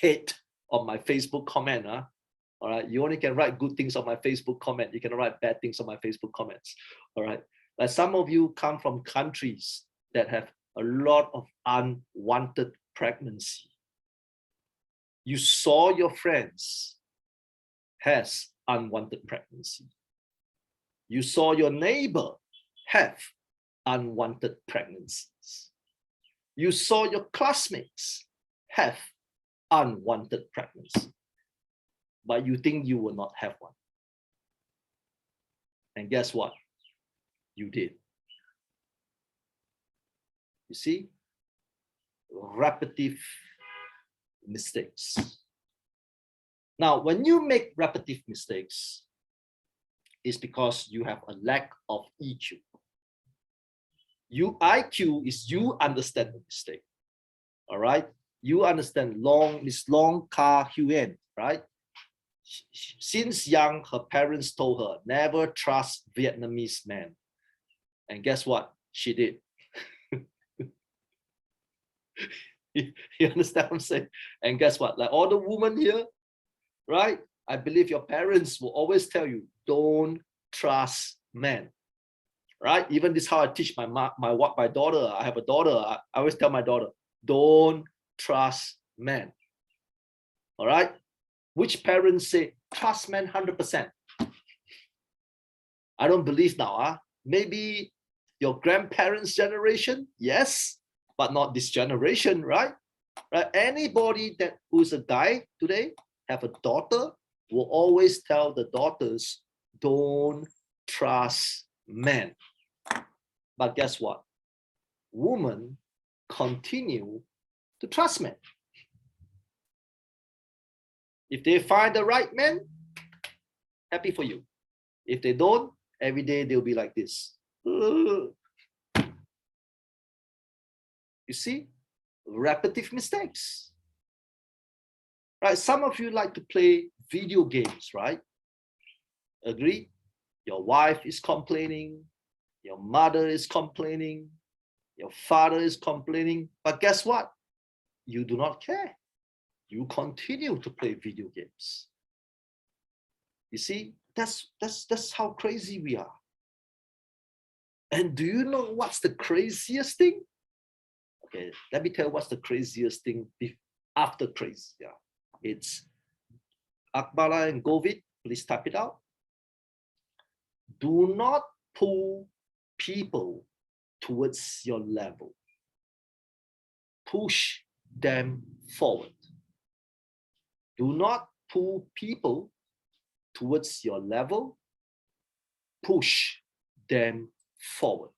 hate on my Facebook comment. All right, you only can write good things on my Facebook comment. You cannot write bad things on my Facebook comments. All right, like some of you come from countries that have a lot of unwanted pregnancy. You saw your friends has unwanted pregnancy. You saw your neighbor have unwanted pregnancies. You saw your classmates have unwanted pregnancy, but you think you will not have one. And guess what? You did. You see? Repetitive mistakes. Now, when you make repetitive mistakes, it's because you have a lack of EQ. IQ is you understand the mistake. All right? You understand Miss Long Ka Huyen, right? Since young, her parents told her, never trust Vietnamese men. And guess what? She did. You understand what I'm saying? And guess what? Like all the women here, right? I believe your parents will always tell you, don't trust men, right? Even this is how I teach my daughter. I have a daughter. I always tell my daughter, don't trust men. All right? Which parents say, trust men 100%? I don't believe now. Maybe your grandparents' generation, yes, but not this generation, right? Right? Anybody who's a guy today, have a daughter, will always tell the daughters, don't trust men. But guess what? Women continue to trust men. If they find the right man, happy for you. If they don't, every day they'll be like this. You see? Repetitive mistakes. Right? Some of you like to play video games, right? Agree? Your wife is complaining, your mother is complaining, your father is complaining, but guess what? You do not care. You continue to play video games. You see, that's how crazy we are. And do you know what's the craziest thing? Okay, let me tell you what's the craziest thing after crazy. Yeah, it's Akbala and Govind. Please type it out. Do not pull people towards your level. Push them forward. Do not pull people towards your level. Push them forward.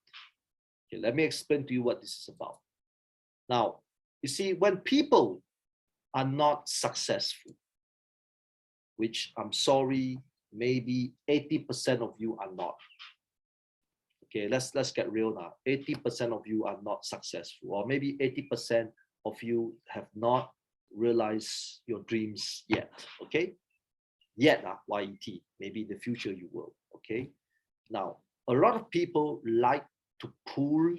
Okay, let me explain to you what this is about. Now, you see, when people are not successful, which I'm sorry, maybe 80% of you are not. Okay, let's get real now. 80% of you are not successful, or maybe 80% of you have not realized your dreams yet. Okay, yet, YET. Maybe in the future you will. Okay, now a lot of people like to pull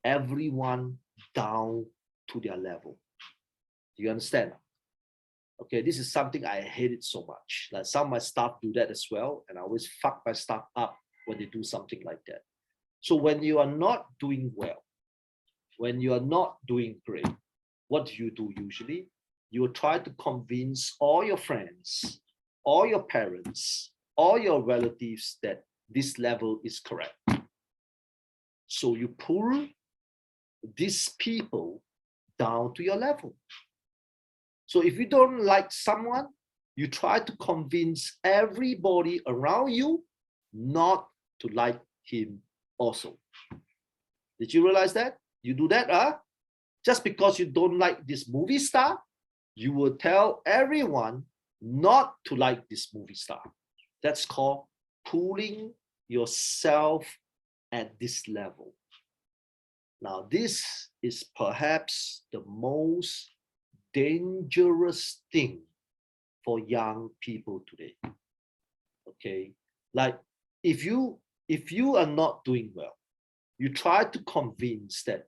everyone down to their level. Do you understand? Okay, this is something I hate it so much. Like some of my staff do that as well, and I always fuck my staff up when they do something like that. So when you are not doing well, when you are not doing great, what do you do usually? You will try to convince all your friends, all your parents, all your relatives that this level is correct. So you pull these people down to your level. So if you don't like someone, you try to convince everybody around you not to like him also. Did you realize that? You do that, just because you don't like this movie star, you will tell everyone not to like this movie star. That's called pulling yourself at this level. Now, this is perhaps the most dangerous thing for young people today. Okay, like if you are not doing well, you try to convince that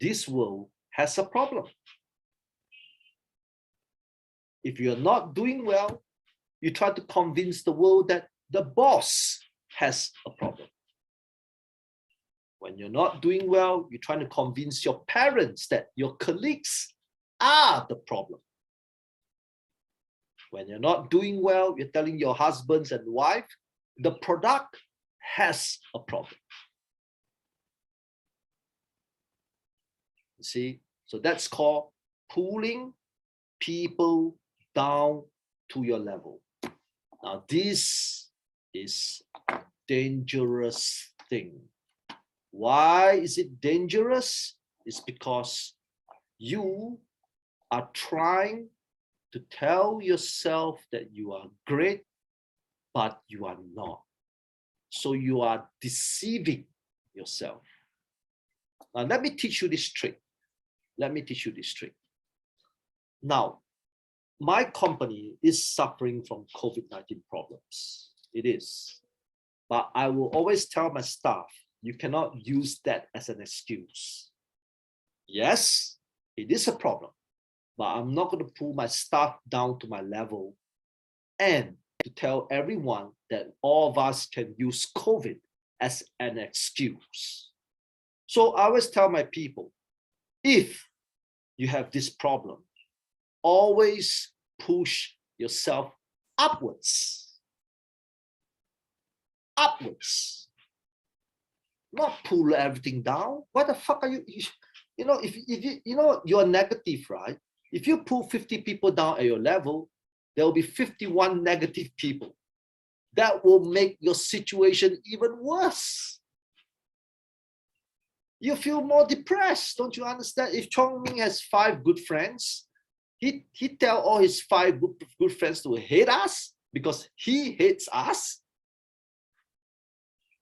this world has a problem. If you're not doing well, you try to convince the world that the boss has a problem. When you're not doing well, you're trying to convince your parents that your colleagues are the problem. When you're not doing well, you're telling your husbands and wife the product has a problem. You see, so that's called pulling people down to your level. Now, this is a dangerous thing. Why is it dangerous? It's because you are trying to tell yourself that you are great, but you are not. So you are deceiving yourself. Now, let me teach you this trick. Let me teach you this trick. Now, my company is suffering from COVID-19 problems. It is. But I will always tell my staff, you cannot use that as an excuse. Yes, it is a problem, but I'm not going to pull my staff down to my level and to tell everyone that all of us can use COVID as an excuse. So I always tell my people, if you have this problem, always push yourself upwards. Upwards. Not pull everything down. What the fuck are you? You know, if you know you're negative, right? If you pull 50 people down at your level, there will be 51 negative people. That will make your situation even worse. You feel more depressed, don't you understand? If Chong Ming has 5 good friends, he tell all his 5 good friends to hate us because he hates us,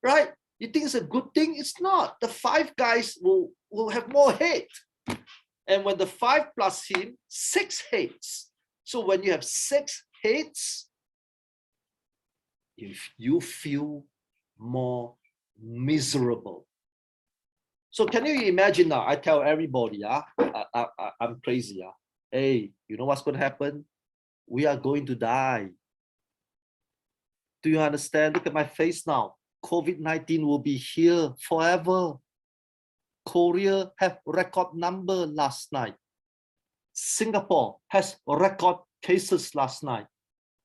right? You think it's a good thing? It's not. The 5 guys will have more hate. And when the 5 plus him, 6 hates. So when you have 6 hits, if you feel more miserable. So can you imagine now? I tell everybody, I'm crazy. Hey, you know what's going to happen? We are going to die. Do you understand? Look at my face now. COVID-19 will be here forever. Korea have record number last night. Singapore has record cases last night.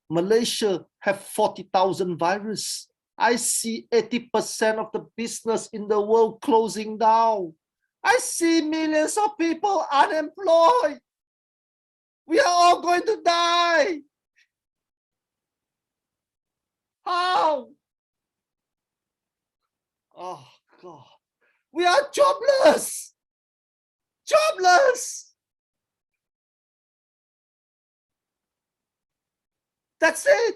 Malaysia have 40,000 virus. I see 80% of the business in the world closing down. I see millions of people unemployed. We are all going to die. How? Oh God. We are jobless. Jobless. That's it.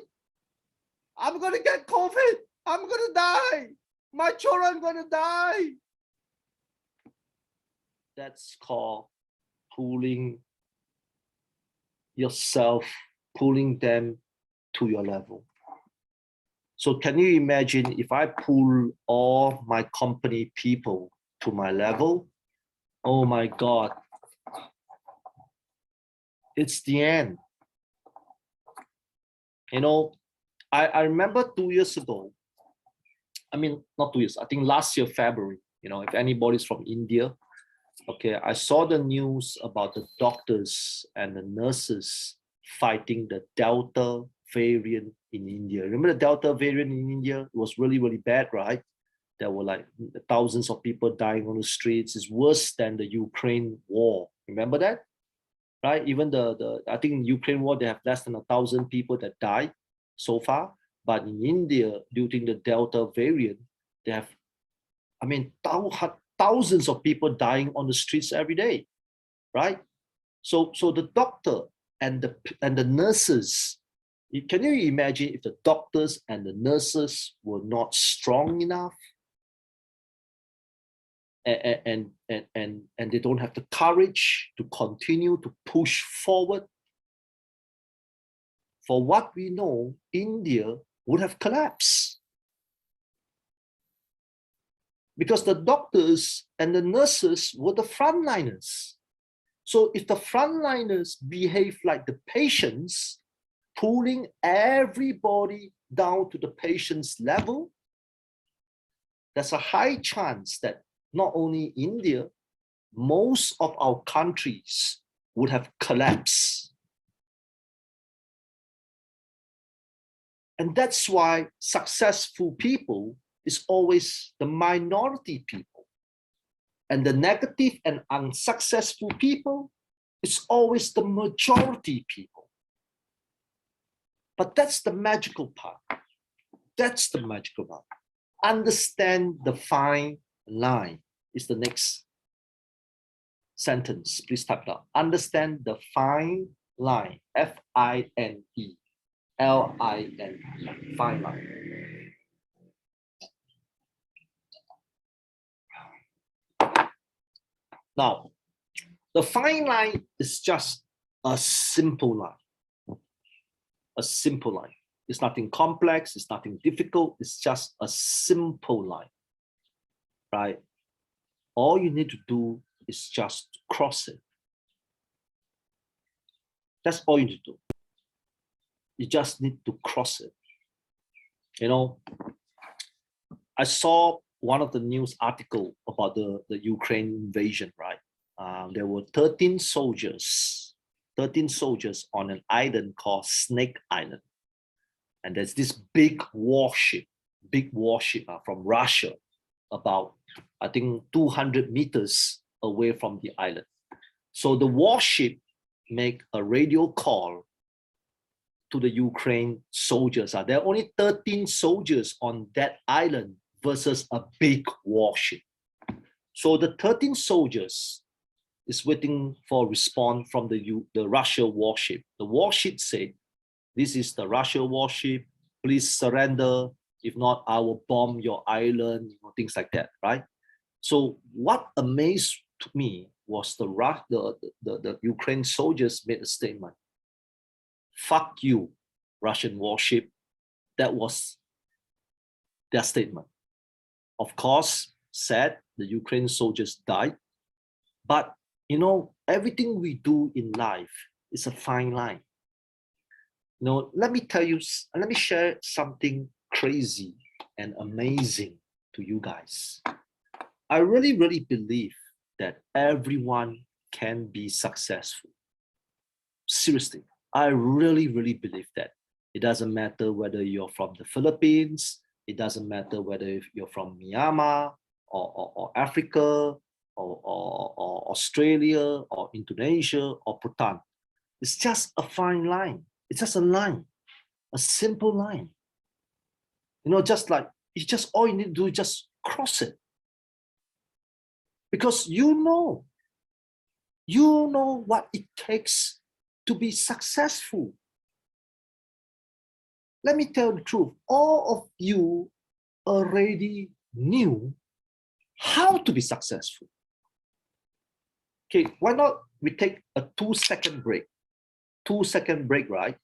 I'm going to get COVID. I'm going to die. My children are going to die. That's called pulling yourself, pulling them to your level. So can you imagine if I pull all my company people to my level? Oh my God. It's the end. You know, I remember 2 years ago, I mean, not 2 years, I think last year, February, you know, if anybody's from India, okay, I saw the news about the doctors and the nurses fighting the Delta variant in India. Remember the Delta variant in India? It was really, really bad, right? There were like thousands of people dying on the streets. It's worse than the Ukraine war. Remember that? Right? Even I think in Ukraine war, they have less than 1,000 people that died so far. But in India, during the Delta variant, they have, I mean, thousands of people dying on the streets every day, right? So the doctor and the nurses, can you imagine if the doctors and the nurses were not strong enough, and they don't have the courage to continue to push forward? For what we know, India would have collapsed. Because the doctors and the nurses were the frontliners. So if the frontliners behave like the patients, pulling everybody down to the patient's level, there's a high chance that not only India, most of our countries would have collapsed. And that's why successful people is always the minority people. And the negative and unsuccessful people is always the majority people. But that's the magical part. That's the magical part. Understand the fine line is the next sentence. Please type it out. Understand the fine line. F-I-N-E. L-I-N-E. Fine line. Now, the fine line is just a simple line. A simple line. It's nothing complex, it's nothing difficult, it's just a simple line, right? All you need to do is just cross it. That's all you need to do. You just need to cross it. You know, I saw one of the news article about the Ukraine invasion, right? There were 13 soldiers on an island called Snake Island. And there's this big warship from Russia, about, I think, 200 meters away from the island. So the warship make a radio call to the Ukraine soldiers. There are only 13 soldiers on that island versus a big warship. So the 13 soldiers is waiting for a response from the Russia warship. The warship said, "This is the Russia warship, please surrender. If not, I will bomb your island," you know, things like that, right? So what amazed me was the Ukraine soldiers made a statement. "Fuck you, Russian warship. That was their statement. Of course, sad, the Ukraine soldiers died. But, you know, everything we do in life is a fine line. You know, let me share something crazy and amazing to you guys. I really, really believe that everyone can be successful. Seriously, I really, really believe that. It doesn't matter whether you're from the Philippines, it doesn't matter whether you're from Myanmar or Africa or Australia or Indonesia or Bhutan. It's just a fine line. It's just a line, a simple line. You know, just like, it's just all you need to do is just cross it. Because you know what it takes to be successful. Let me tell the truth, all of you already knew how to be successful. Okay, why not we take a 2-second break? 2-second break, right?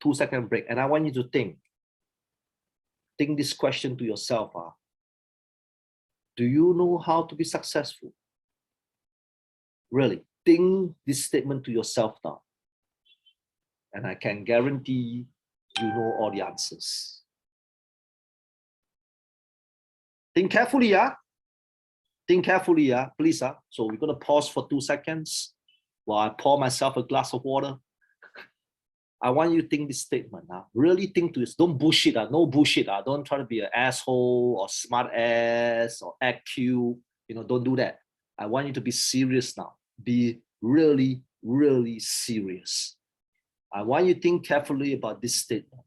2-second break. And I want you to think this question to yourself. Do you know how to be successful? Really, think this statement to yourself now. And I can guarantee you know all the answers. Think carefully, yeah? Think carefully, yeah? Please, So we're going to pause for 2 seconds while I pour myself a glass of water. I want you to think this statement. Really think to this. Don't bullshit. No bullshit. Don't try to be an asshole or smart ass or act cute. You know, don't do that. I want you to be serious now. Be really, really serious. I want you to think carefully about this statement.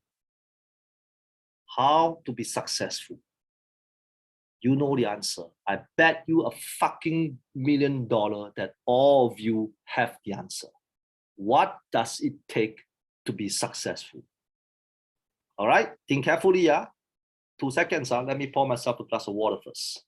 How to be successful. You know the answer. I bet you a fucking $1 million that all of you have the answer. What does it take to be successful? All right, think carefully, yeah? 2 seconds, let me pour myself a glass of water first.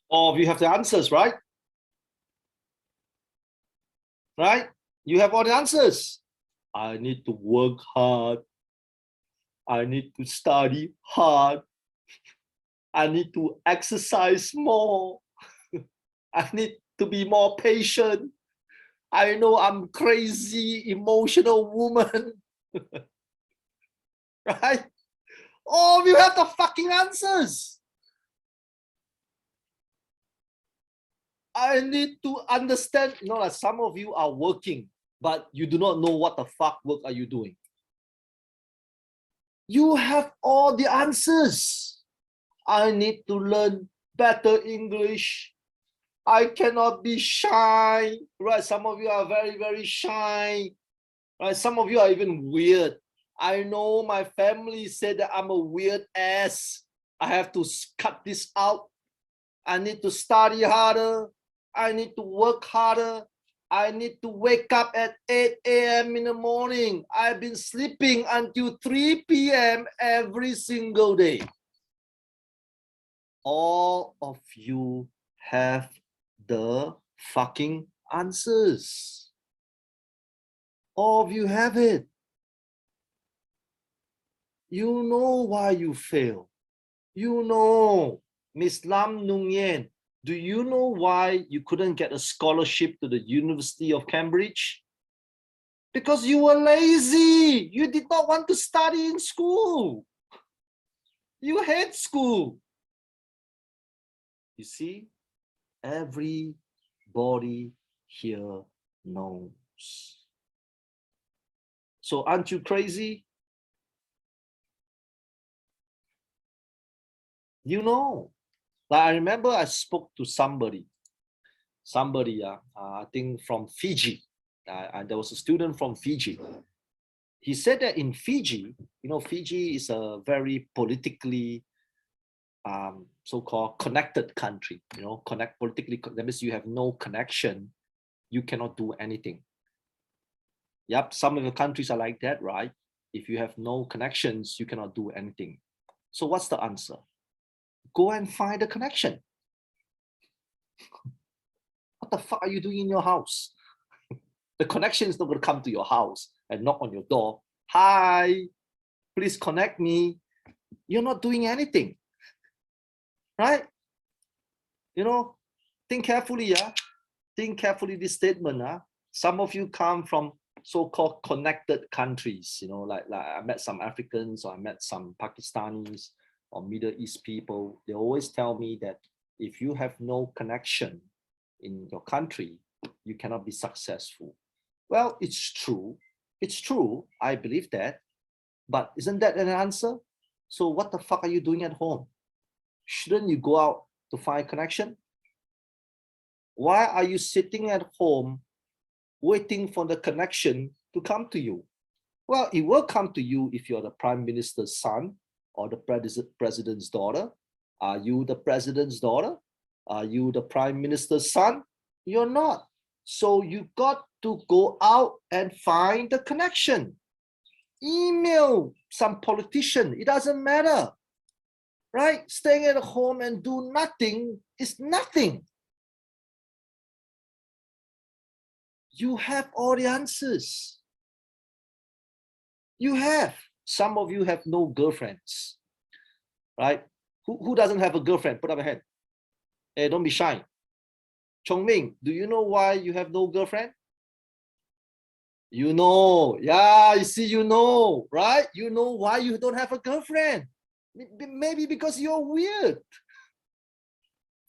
All of you have the answers, right? Right? You have all the answers. I need to work hard. I need to study hard. I need to exercise more. I need to be more patient. I know I'm crazy, emotional woman. Right? All of you have the fucking answers. I need to understand, you know, like some of you are working, but you do not know what the fuck work are you doing. You have all the answers. I need to learn better English. I cannot be shy, right? Some of you are very, very shy, right? Some of you are even weird. I know my family said that I'm a weird ass. I have to cut this out. I need to study harder. I need to work harder. I need to wake up at 8 a.m. in the morning. I've been sleeping until 3 p.m. every single day. All of you have the fucking answers. All of you have it. You know why you fail. You know, Miss Lam Nung Yen, do you know why you couldn't get a scholarship to the University of Cambridge? Because you were lazy. You did not want to study in school. You hate school. You see, everybody here knows. So aren't you crazy? You know. Like I remember I spoke to somebody, I think from Fiji. There was a student from Fiji. He said that in Fiji, you know, Fiji is a very politically so-called connected country, connect politically. That means you have no connection, you cannot do anything. Yep, some of the countries are like that, right? If you have no connections, you cannot do anything. So what's the answer? Go and find a connection. What the fuck are you doing in your house? The connection is not going to come to your house and knock on your door. Hi, please connect me. You're not doing anything, right? Think carefully, yeah. Think carefully this statement, Some of you come from so-called connected countries, like I met some Africans, or I met some Pakistanis or Middle East people. They always tell me that if you have no connection in your country, you cannot be successful. Well, it's true. It's true. I believe that. But isn't that an answer? So what the fuck are you doing at home? Shouldn't you go out to find connection? Why are you sitting at home waiting for the connection to come to you? Well, it will come to you if you're the prime minister's son or the president's daughter. Are you the president's daughter? Are you the prime minister's son? You're not. So you got to go out and find the connection. Email some politician. It doesn't matter, right? Staying at home and do nothing is nothing. You have all the answers. You have. Some of you have no girlfriends, right? Who doesn't have a girlfriend? Put up a hand. Hey, don't be shy. Chongming, do you know why you have no girlfriend? You know. Yeah, you see, right? You know why you don't have a girlfriend. Maybe because you're weird.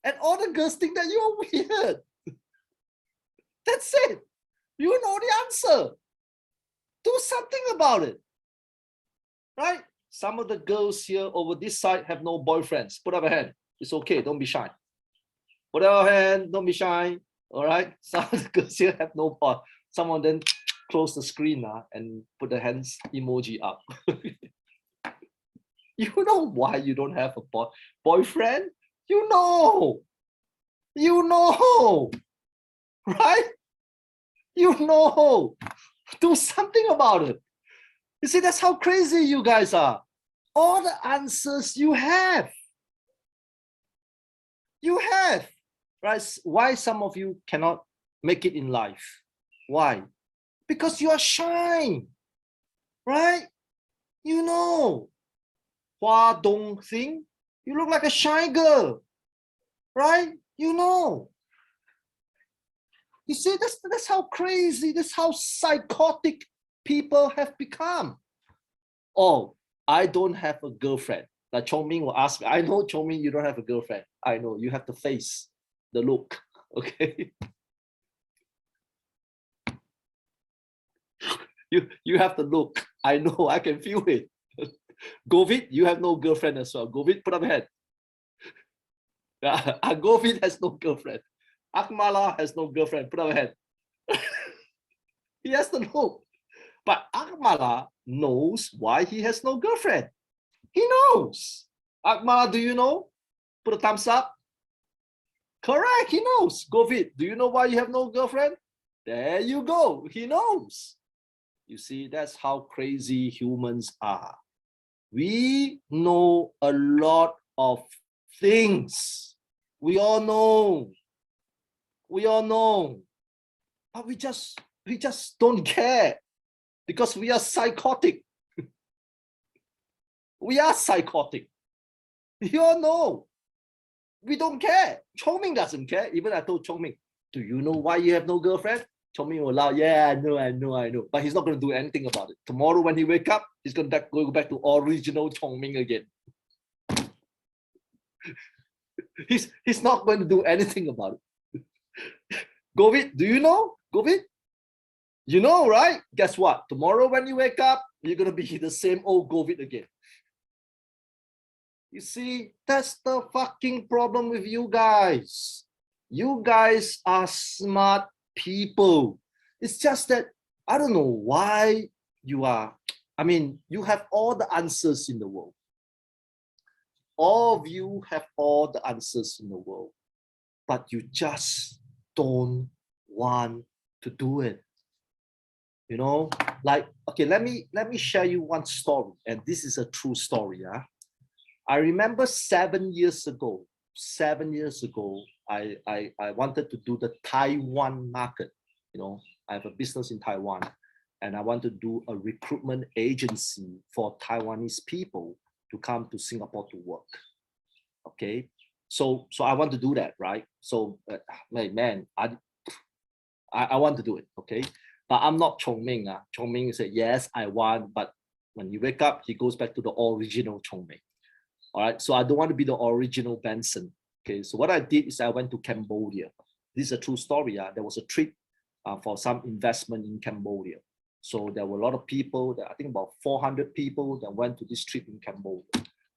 And all the girls think that you're weird. That's it. You know the answer. Do something about it. Right? Some of the girls here over this side have no boyfriends. Put up a hand. It's okay. Don't be shy. Put up a hand. Don't be shy. All right? Some of the girls here have no boy. Some of them close the screen and put the hands emoji up. You know why you don't have a boyfriend? You know. Right? You know. Do something about it. You see, that's how crazy you guys are. All the answers you have. You have. Right? Why some of you cannot make it in life? Why? Because you are shy. Right? You know. Hua Dong Xing, you look like a shy girl. Right? You know. You see, that's how crazy, that's how psychotic people have become. Oh, I don't have a girlfriend. Like Chongming will ask me, I know, Chongming, you don't have a girlfriend. I know, you have to face the look, okay? You have to look. I know, I can feel it. Govid, you have no girlfriend as well. Govid, put up your hand. Govid has no girlfriend. Akmala has no girlfriend. Put up your hand. He has to know. But Akmala knows why he has no girlfriend. He knows. Akmala, do you know? Put a thumbs up. Correct, he knows. Govid, do you know why you have no girlfriend? There you go. He knows. You see, that's how crazy humans are. We know a lot of things. We all know. We all know. But we just don't care because we are psychotic. We are psychotic. You all know. We don't care. Chongming doesn't care. Even I told Chongming, do you know why you have no girlfriend? Chongming will allow, yeah, I know. But he's not going to do anything about it. Tomorrow when he wake up, he's going to go back to original Chongming again. He's not going to do anything about it. Govid, do you know? Govid? You know, right? Guess what? Tomorrow when you wake up, you're going to be the same old Govid again. You see, that's the fucking problem with you guys. You guys are smart people. It's just that I don't know why you are. I mean, you have all the answers in the world. All of you have all the answers in the world, but you just don't want to do it. You know, like, okay, let me share you one story, and this is a true story. I remember 7 years ago, I wanted to do the Taiwan market. You know, I have a business in Taiwan, and I want to do a recruitment agency for Taiwanese people to come to Singapore to work. Okay, so I want to do that, right? So, man, I want to do it. Okay, but I'm not Chong Ming. Chong Ming said yes, I want, but when he wake up, he goes back to the original Chong Ming. All right, so I don't want to be the original Benson. Okay, so what I did is I went to Cambodia. This is a true story. There was a trip for some investment in Cambodia. So there were a lot of people, I think about 400 people that went to this trip in Cambodia.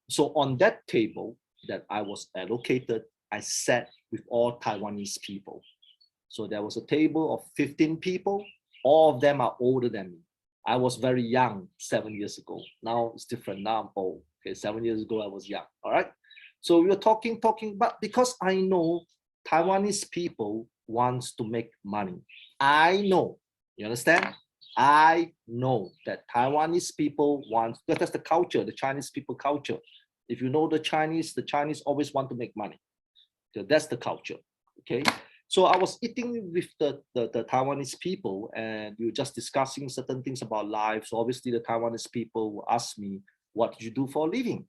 So on that table that I was allocated, I sat with all Taiwanese people. So there was a table of 15 people. All of them are older than me. I was very young 7 years ago. Now it's different. Now I'm old. Okay, 7 years ago I was young. All right. So we were talking, but because I know Taiwanese people wants to make money. I know. You understand? I know that Taiwanese people want, that's the culture, the Chinese people culture. If you know the Chinese always want to make money. So that's the culture. Okay. So I was eating with the Taiwanese people, and we were just discussing certain things about life. So obviously the Taiwanese people will ask me, what do you do for a living?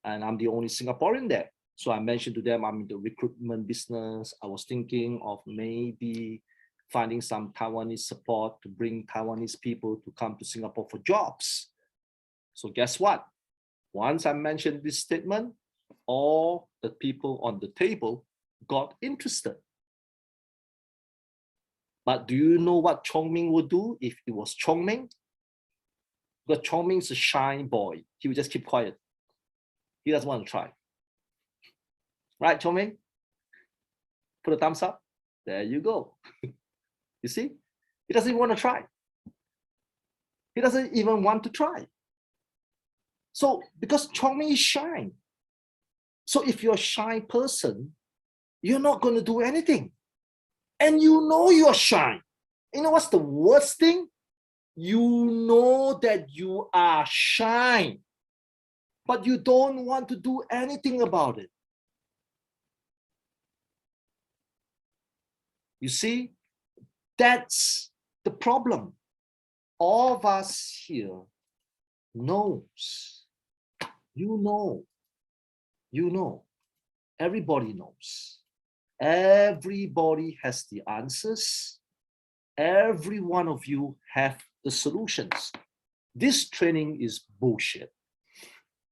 And I'm the only Singaporean there. So I mentioned to them, I'm in the recruitment business. I was thinking of maybe finding some Taiwanese support to bring Taiwanese people to come to Singapore for jobs. So guess what? Once I mentioned this statement, all the people on the table got interested. But do you know what Chong Ming would do if it was Chong Ming? Because Chong Ming is a shy boy. He would just keep quiet. He doesn't want to try. Right, Chong Ming? Put a thumbs up. There you go. You see? He doesn't even want to try. He doesn't even want to try. So, because Chong Ming is shy. So if you're a shy person, you're not going to do anything. And you know you're shy. You know what's the worst thing? You know that you are shy, but you don't want to do anything about it. You see, that's the problem. All of us here knows. You know, everybody knows. Everybody has the answers. Every one of you have the solutions. This training is bullshit.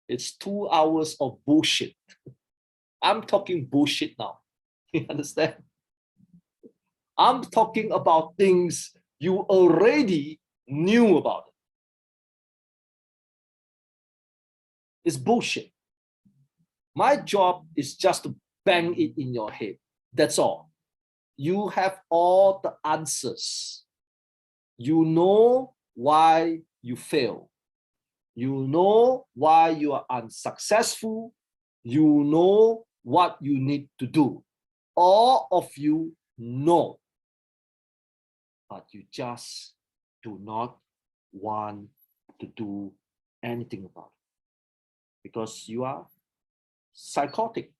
It's 2 hours of bullshit. I'm talking bullshit now. You understand? I'm talking about things you already knew about it. It's bullshit. My job is just to bang it in your head. That's all. You have all the answers. You know why you fail. You know why you are unsuccessful. You know what you need to do. All of you know. But you just do not want to do anything about it. Because you are psychotic.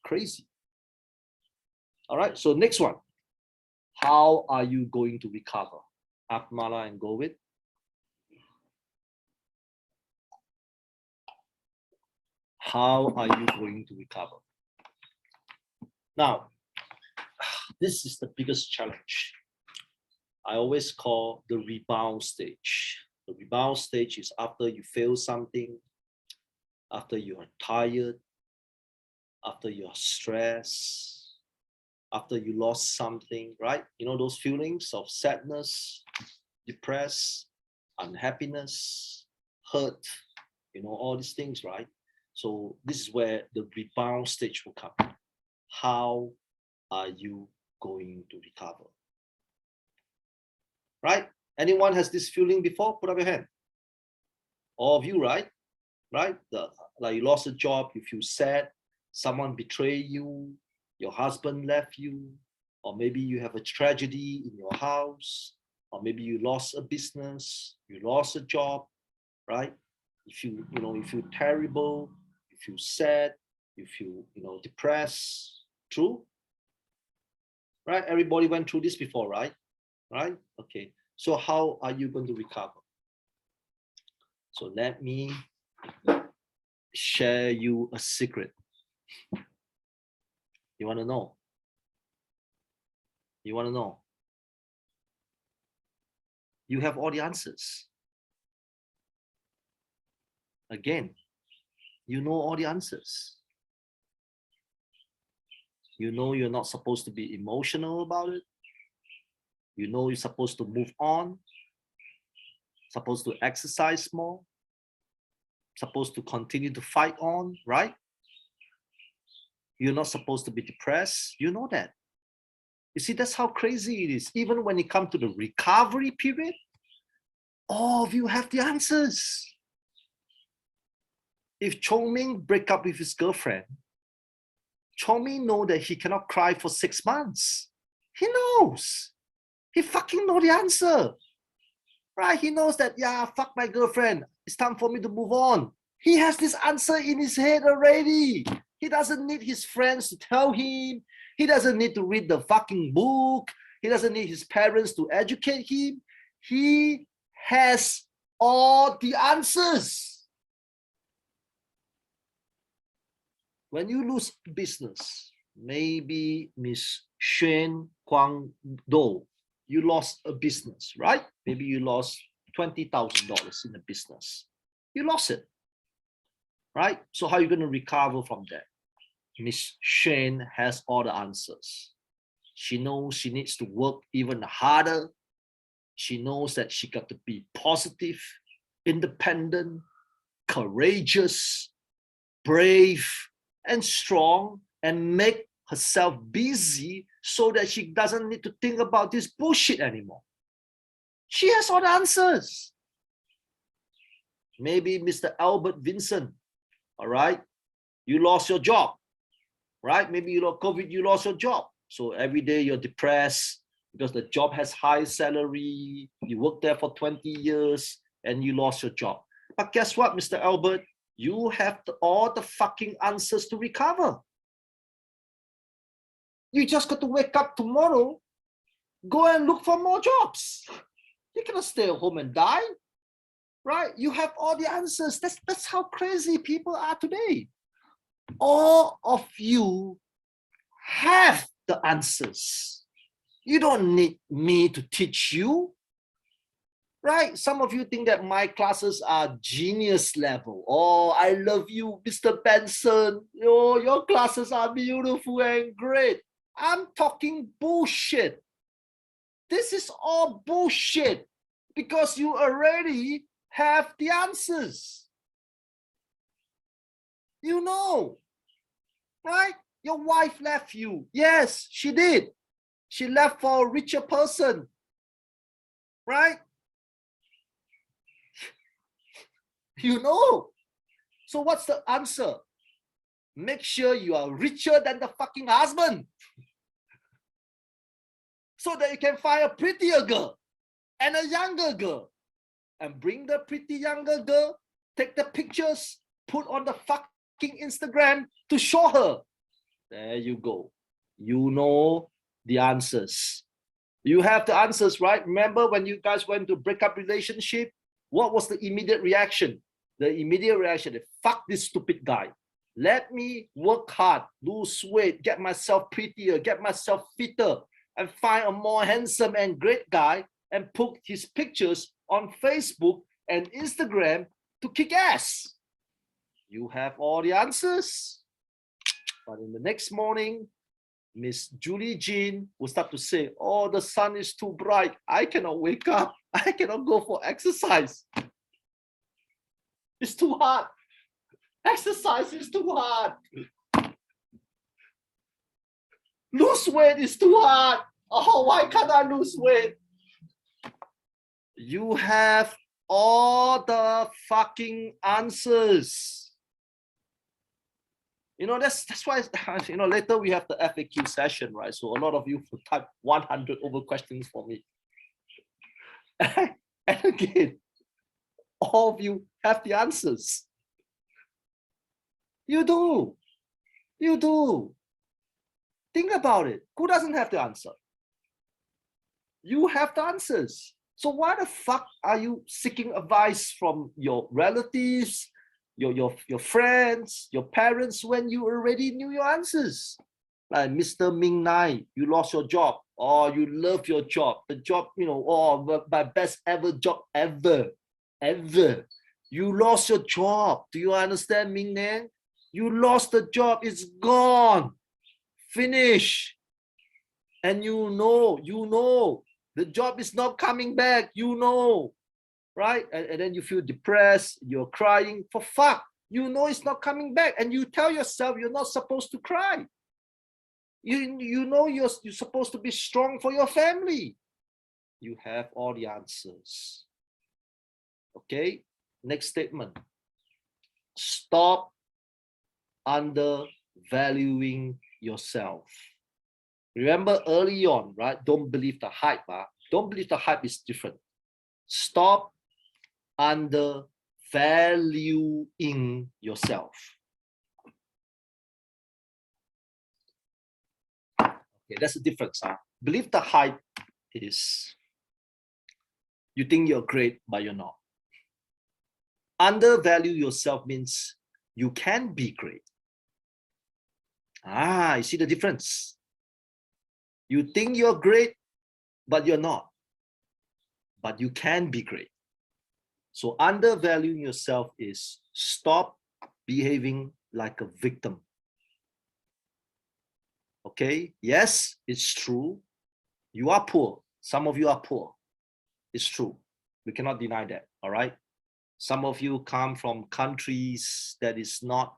Crazy. All right, so next one. How are you going to recover? Akmala and Govit. How are you going to recover? Now, this is the biggest challenge. I always call the rebound stage. The rebound stage is after you fail something, after you are tired, after you are stressed, after you lost something, right? You know those feelings of sadness, depressed, unhappiness, hurt, you know, all these things, right? So this is where the rebound stage will come. How are you going to recover? Right? Anyone has this feeling before? Put up your hand. All of you, right? right? Like you lost a job, you feel sad, someone betrayed you, your husband left you, or maybe you have a tragedy in your house, or maybe you lost a business, you lost a job, right? If you feel terrible, you feel sad, you feel depressed. True, right? Everybody went through this before, right? Right? Okay. So how are you going to recover? So let me share you a secret. You want to know? You want to know? You have all the answers. Again, you know all the answers. You know you're not supposed to be emotional about it. You know you're supposed to move on, supposed to exercise more, supposed to continue to fight on, right? You're not supposed to be depressed. You know that. You see, that's how crazy it is. Even when it comes to the recovery period, all of you have the answers. If Chong Ming break up with his girlfriend, Chong Ming know that he cannot cry for 6 months. He knows. He fucking know the answer. Right? He knows that, yeah, fuck my girlfriend. It's time for me to move on. He has this answer in his head already. He doesn't need his friends to tell him. He doesn't need to read the fucking book. He doesn't need his parents to educate him. He has all the answers. When you lose business, maybe Miss Xuan Kwang Do, you lost a business, right? Maybe you lost $20,000 in a business. You lost it, right? So how are you going to recover from that? Miss Shane has all the answers. She knows she needs to work even harder. She knows that she got to be positive, independent, courageous, brave, and strong, and make herself busy so that she doesn't need to think about this bullshit anymore. She has all the answers. Maybe Mr. Albert Vincent, all right? You lost your job, right? Maybe you lost COVID, you lost your job. So every day you're depressed because the job has high salary. You worked there for 20 years and you lost your job. But guess what, Mr. Albert? You have all the fucking answers to recover. You just got to wake up tomorrow, go and look for more jobs. You cannot stay at home and die, right? You have all the answers. That's how crazy people are today. All of you have the answers. You don't need me to teach you, right? Some of you think that my classes are genius level. Oh, I love you, Mr. Benson. Oh, your classes are beautiful and great. I'm talking bullshit. This is all bullshit because you already have the answers. You know, right? Your wife left you. Yes, she did. She left for a richer person, right? You know. So what's the answer? Make sure you are richer than the fucking husband so that you can find a prettier girl and a younger girl and bring the pretty younger girl, take the pictures, put on the fucking Instagram to show her. There you go. You know the answers. You have the answers, right? Remember when you guys went to break up relationship? What was the immediate reaction? The immediate reaction is, fuck this stupid guy. Let me work hard, lose weight, get myself prettier, get myself fitter, and find a more handsome and great guy and put his pictures on Facebook and Instagram to kick ass. You have all the answers. But in the next morning, Miss Julie Jean will start to say, oh, the sun is too bright. I cannot wake up. I cannot go for exercise. It's too hard. Exercise is too hard. Lose weight is too hard. Oh, why can't I lose weight? You have all the fucking answers. You know, that's why, you know, later we have the FAQ session, right? So a lot of you will type 100 over questions for me. And again, all of you have the answers. You do. You do. Think about it. Who doesn't have the answer? You have the answers. So why the fuck are you seeking advice from your relatives, your friends, your parents when you already knew your answers? Like Mr. Ming Nai, you lost your job, or you love your job. The job, you know, oh, my best ever job ever. You lost your job. Do you understand, Ming Nai? You lost the job. It's gone. Finish. And you know, the job is not coming back, you know, right? And then you feel depressed, you're crying for fuck. You know it's not coming back, and you tell yourself you're not supposed to cry. You know you're supposed to be strong for your family. You have all the answers. Okay, next statement. Stop undervaluing yourself. Remember early on, right? Don't believe the hype. Don't believe the hype is different. Stop undervaluing yourself. Okay, that's the difference. Believe the hype is you think you're great, but you're not. Undervalue yourself means you can be great. You see the difference? You think you're great, but you're not. But you can be great. So undervaluing yourself is stop behaving like a victim. Okay, yes, it's true. You are poor. Some of you are poor. It's true. We cannot deny that, all right? Some of you come from countries that is not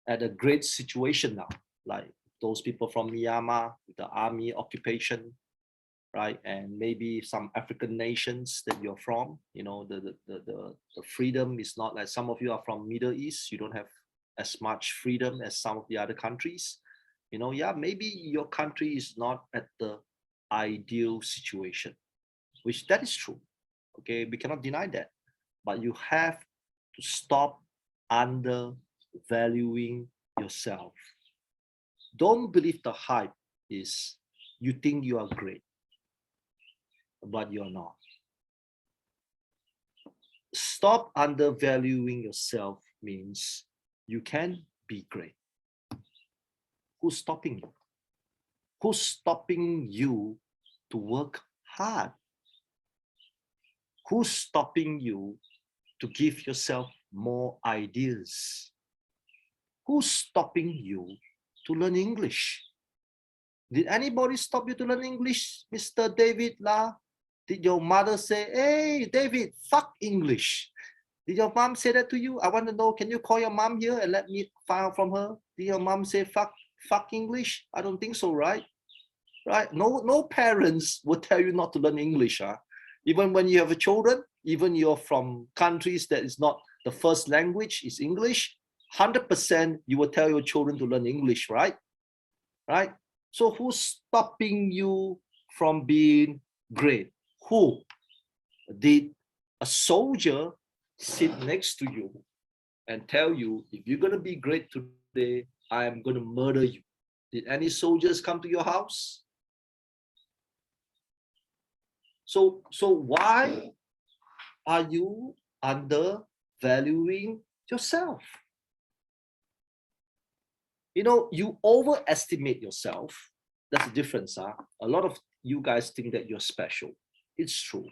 at a great situation now, like those people from Myanmar, the army occupation, right? And maybe some African nations that you're from, you know, the freedom is not like some of you are from Middle East, you don't have as much freedom as some of the other countries. You know, yeah, maybe your country is not at the ideal situation, which that is true. Okay, we cannot deny that. But you have to stop undervaluing yourself. Don't believe the hype is you think you are great, but you're not. Stop undervaluing yourself means you can be great. Who's stopping you? Who's stopping you to work hard? Who's stopping you to give yourself more ideas? Who's stopping you to learn English? Did anybody stop you to learn English, Mr. David La? Did your mother say, hey, David, fuck English? Did your mom say that to you? I want to know, can you call your mom here and let me find out from her? Did your mom say fuck English? I don't think so, right? Right? No parents would tell you not to learn English. Even when you have children, even you're from countries that is not the first language is English, 100% you will tell your children to learn English, right? Right? So who's stopping you from being great? Who? Did a soldier sit next to you and tell you, if you're going to be great today, I am going to murder you? Did any soldiers come to your house? So why are you undervaluing yourself? You know, you overestimate yourself. That's the difference. A lot of you guys think that you're special. It's true.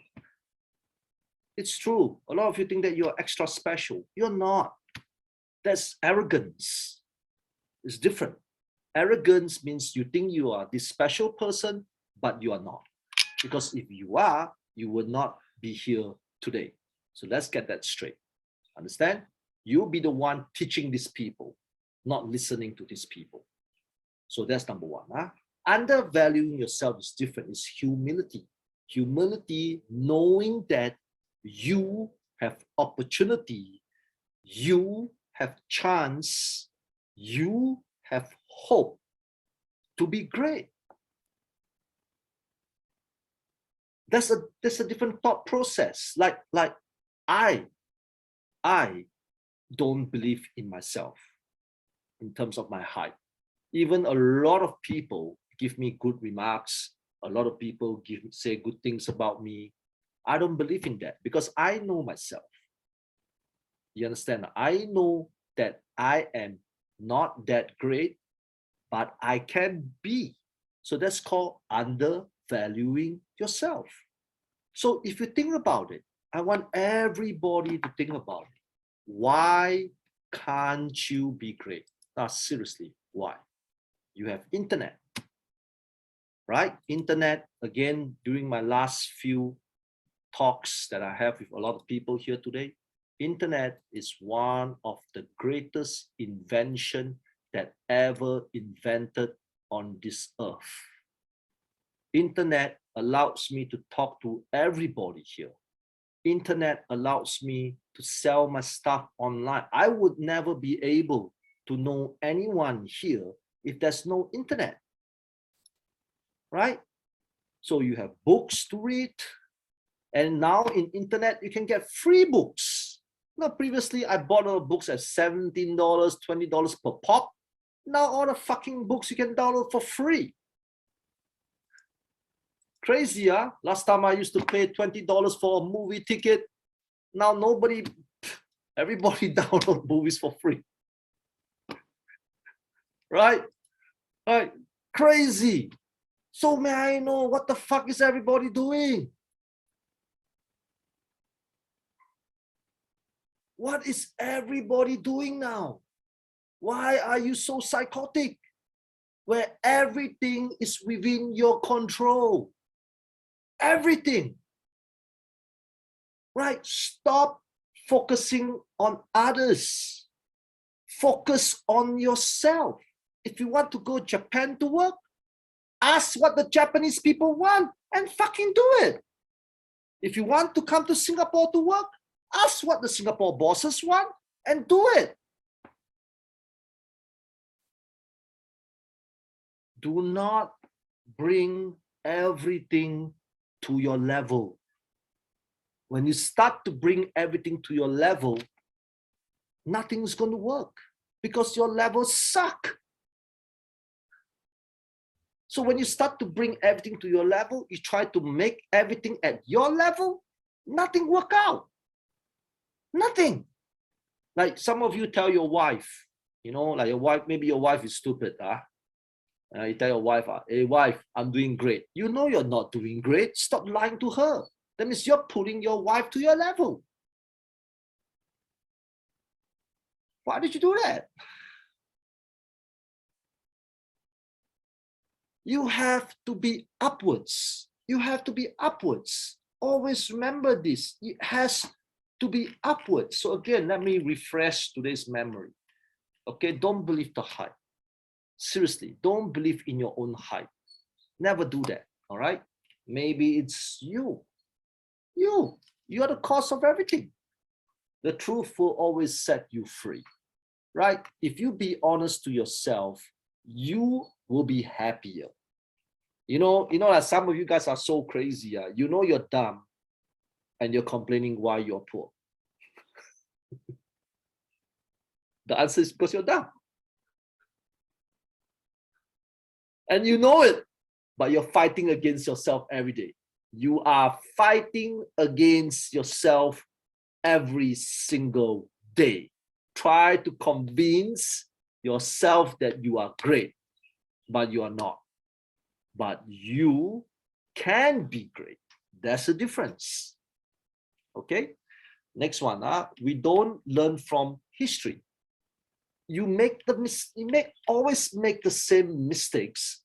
It's true. A lot of you think that you're extra special. You're not. That's arrogance. It's different. Arrogance means you think you are this special person, but you are not. Because if you are, you would not be here today. So let's get that straight. Understand? You'll be the one teaching these people, not listening to these people. So that's number one. Undervaluing yourself is different. It's humility. Humility, knowing that you have opportunity, you have chance, you have hope to be great. That's a different thought process. Like I don't believe in myself in terms of my height. Even a lot of people give me good remarks. A lot of people say good things about me. I don't believe in that because I know myself. You understand? I know that I am not that great, but I can be. So that's called undervaluing yourself. So if you think about it, I want everybody to think about it. Why can't you be great? Now, seriously, why? You have internet, right? Internet, again, during my last few talks that I have with a lot of people here today, internet is one of the greatest invention that ever invented on this earth. Internet allows me to talk to everybody here. Internet allows me to sell my stuff online. I would never be able to know anyone here if there's no internet, right? So you have books to read, and now in internet you can get free books. Now previously I bought all the books at $17, $20 per pop. Now all the fucking books you can download for free. Crazy, huh? Last time I used to pay $20 for a movie ticket. Now everybody download movies for free. Right? Right? Crazy. So may I know what the fuck is everybody doing? What is everybody doing now? Why are you so psychotic? Where everything is within your control. Everything. Right? Stop focusing on others. Focus on yourself. If you want to go to Japan to work, ask what the Japanese people want and fucking do it. If you want to come to Singapore to work, ask what the Singapore bosses want and do it. Do not bring everything to your level. When you start to bring everything to your level, nothing's going to work because your levels suck. So when you start to bring everything to your level, you try to make everything at your level, nothing work out. Nothing. Like some of you tell your wife, you know, like your wife, maybe your wife is stupid. You tell your wife, hey wife, I'm doing great. You know you're not doing great. Stop lying to her. That means you're putting your wife to your level. Why did you do that? You have to be upwards. You have to be upwards. Always remember this. It has to be upwards. So again, let me refresh today's memory. Okay, don't believe the hype. Seriously, don't believe in your own hype. Never do that, all right? Maybe it's you. You are the cause of everything. The truth will always set you free, right? If you be honest to yourself, you will be happier. You know, like some of you guys are so crazy. You know you're dumb and you're complaining why you're poor. The answer is because you're dumb. And you know it, but you're fighting against yourself every day. You are fighting against yourself every single day. Try to convince yourself that you are great, but you are not. But you can be great. That's the difference. Okay? Next one. We don't learn from history. You always make the same mistakes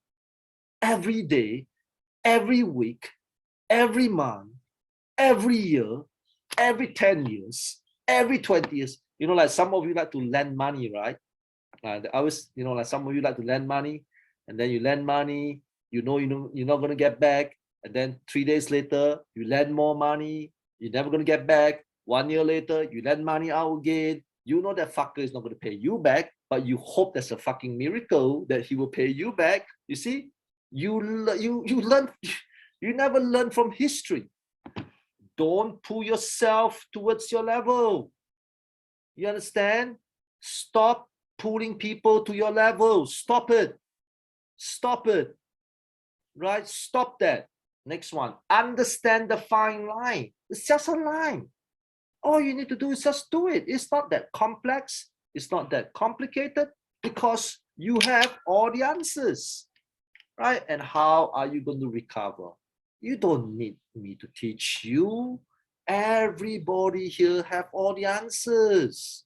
every day, every week, every month, every year, every 10 years, every 20 years. You know, like some of you like to lend money, right? I always, you know, like some of you like to lend money, and then you lend money, you know you're not going to get back, and then 3 days later, you lend more money, You're never going to get back. 1 year later, you lend money out again. You know that fucker is not going to pay you back, but you hope there's a fucking miracle that he will pay you back. You see, you learn, you never learn from history. Don't pull yourself towards your level. You understand? Stop pulling people to your level. Stop it. Stop it. Right? Stop that. Next one. Understand the fine line. It's just a line. All you need to do is just do it. It's not that complex. It's not that complicated because you have all the answers. Right? And how are you going to recover? You don't need me to teach you. Everybody here have all the answers.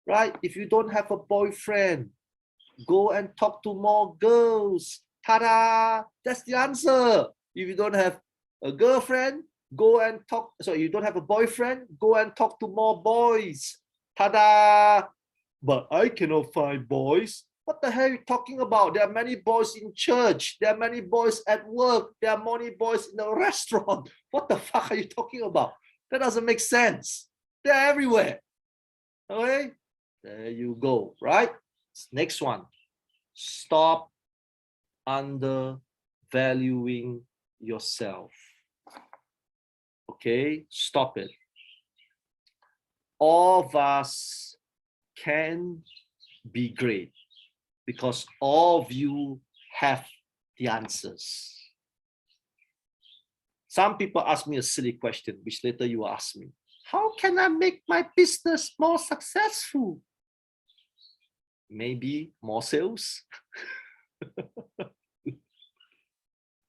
Right? If you don't have a boyfriend, go and talk to more girls. Ta-da! That's the answer. If you don't have a girlfriend, go and talk. So you don't have a boyfriend, go and talk to more boys. Ta-da! But I cannot find boys. What the hell are you talking about? There are many boys in church. There are many boys at work. There are many boys in the restaurant. What the fuck are you talking about? That doesn't make sense. They're everywhere. Okay? There you go, right? Next one. Stop undervaluing yourself. Okay? Stop it. All of us can be great because all of you have the answers. Some people ask me a silly question, which later you ask me. How can I make my business more successful? Maybe more sales?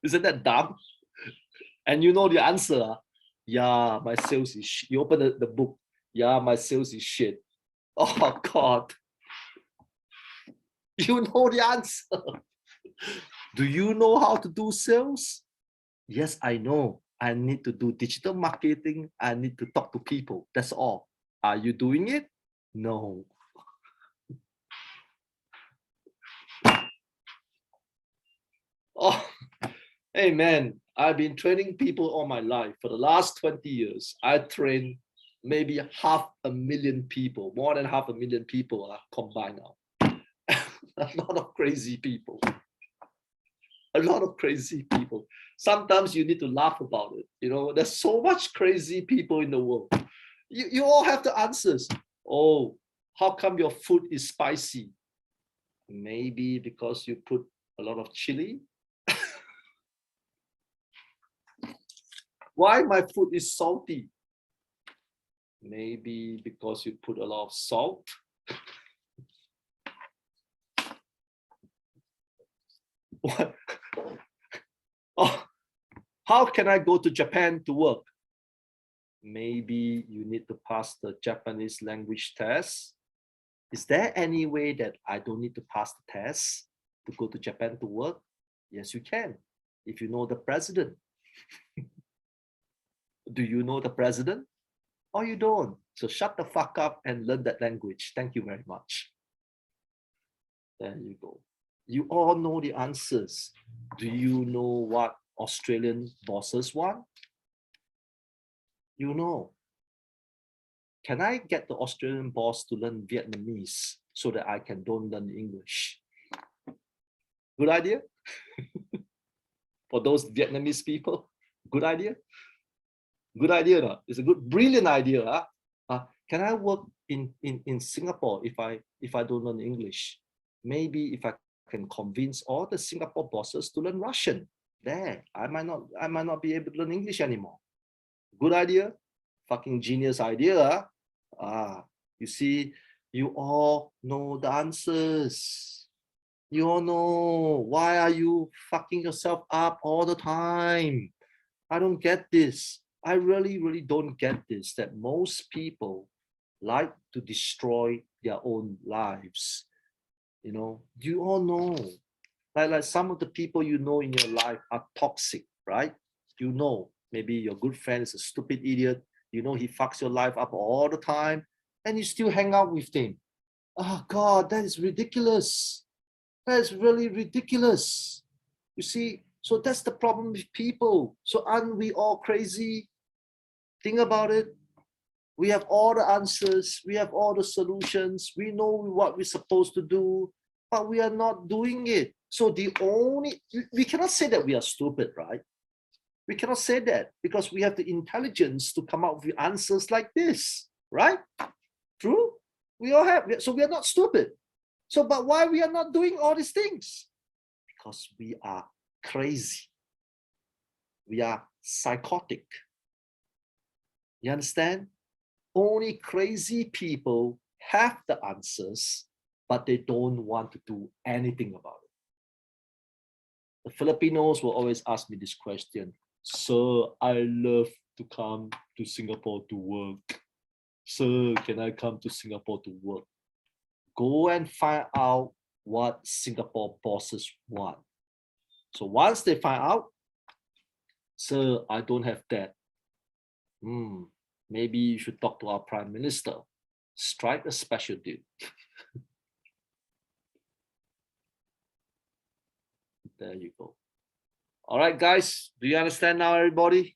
Isn't that dumb? And you know the answer. Yeah, my sales is shit. You open the book. Yeah, my sales is shit. Oh, God. You know the answer. Do you know how to do sales? Yes, I know. I need to do digital marketing. I need to talk to people. That's all. Are you doing it? No. Oh, hey man, I've been training people all my life. For the last 20 years, I trained maybe 500,000 people, more than 500,000 people are combined now. A lot of crazy people. A lot of crazy people. Sometimes you need to laugh about it. You know, there's so much crazy people in the world. You all have the answers. Oh, how come your food is spicy? Maybe because you put a lot of chili. Why my food is salty? Maybe because you put a lot of salt. What? Oh, how can I go to Japan to work? Maybe you need to pass the Japanese language test. Is there any way that I don't need to pass the test to go to Japan to work? Yes, you can. If you know the president. Do you know the president? Or you don't? So shut the fuck up and learn that language. Thank you very much. There you go. You all know the answers. Do you know what Australian bosses want? You know. Can I get the Australian boss to learn Vietnamese so that I can don't learn English? Good idea? For those Vietnamese people, good idea? Good idea, no? It's a good, brilliant idea. Huh? Can I work in Singapore if I don't learn English? Maybe if I can convince all the Singapore bosses to learn Russian. There, I might not be able to learn English anymore. Good idea? Fucking genius idea. You see, you all know the answers. You all know. Why are you fucking yourself up all the time? I don't get this. I really, really don't get this, that most people like to destroy their own lives. You know, do you all know? Like some of the people you know in your life are toxic, right? You know, maybe your good friend is a stupid idiot. You know, he fucks your life up all the time and you still hang out with him. Oh God, that is ridiculous. That is really ridiculous. You see, so that's the problem with people. So aren't we all crazy? Think about it. We have all the answers. We have all the solutions. We know what we're supposed to do, but we are not doing it. So we cannot say that we are stupid, right? We cannot say that because we have the intelligence to come up with answers like this, right? True? We all have, so we are not stupid. So, but why we are not doing all these things? Because we are crazy. We are psychotic. You understand? Only crazy people have the answers, but they don't want to do anything about it. The Filipinos will always ask me this question: Sir, I love to come to Singapore to work. Sir, can I come to Singapore to work? Go and find out what Singapore bosses want. So once they find out, sir, I don't have that. Maybe you should talk to our Prime Minister. Strike a special deal. There you go. All right, guys, do you understand now, everybody?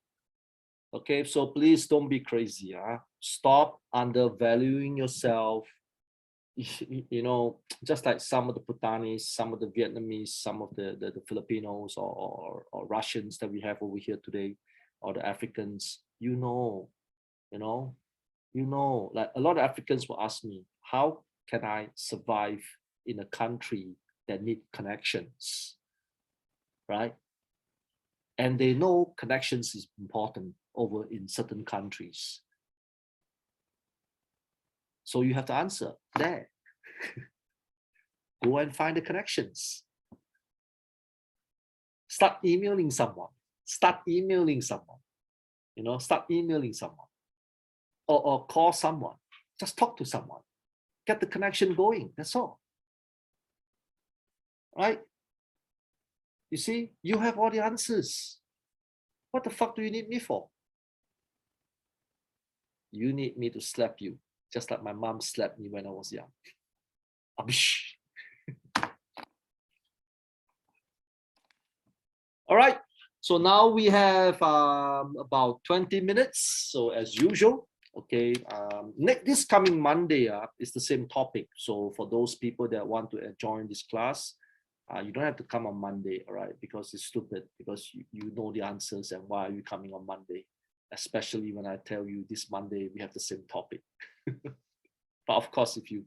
Okay, so please don't be crazy. Stop undervaluing yourself. You know, just like some of the Bhutanese, some of the Vietnamese, some of the Filipinos or Russians that we have over here today, or the Africans, like a lot of Africans will ask me, how can I survive in a country that need connections, right? And they know connections is important over in certain countries. So you have to answer there. Go and find the connections. Start emailing someone. Start emailing someone. Start emailing someone. Or call someone. Just talk to someone. Get the connection going. That's all. Right? You see, you have all the answers. What the fuck do you need me for? You need me to slap you, just like my mom slapped me when I was young. Abish. All right. So now we have about 20 minutes. So as usual, okay, this coming Monday is the same topic. So for those people that want to join this class, you don't have to come on Monday, all right? Because it's stupid, because you know the answers, and why are you coming on Monday? Especially when I tell you this Monday, we have the same topic. But of course, if you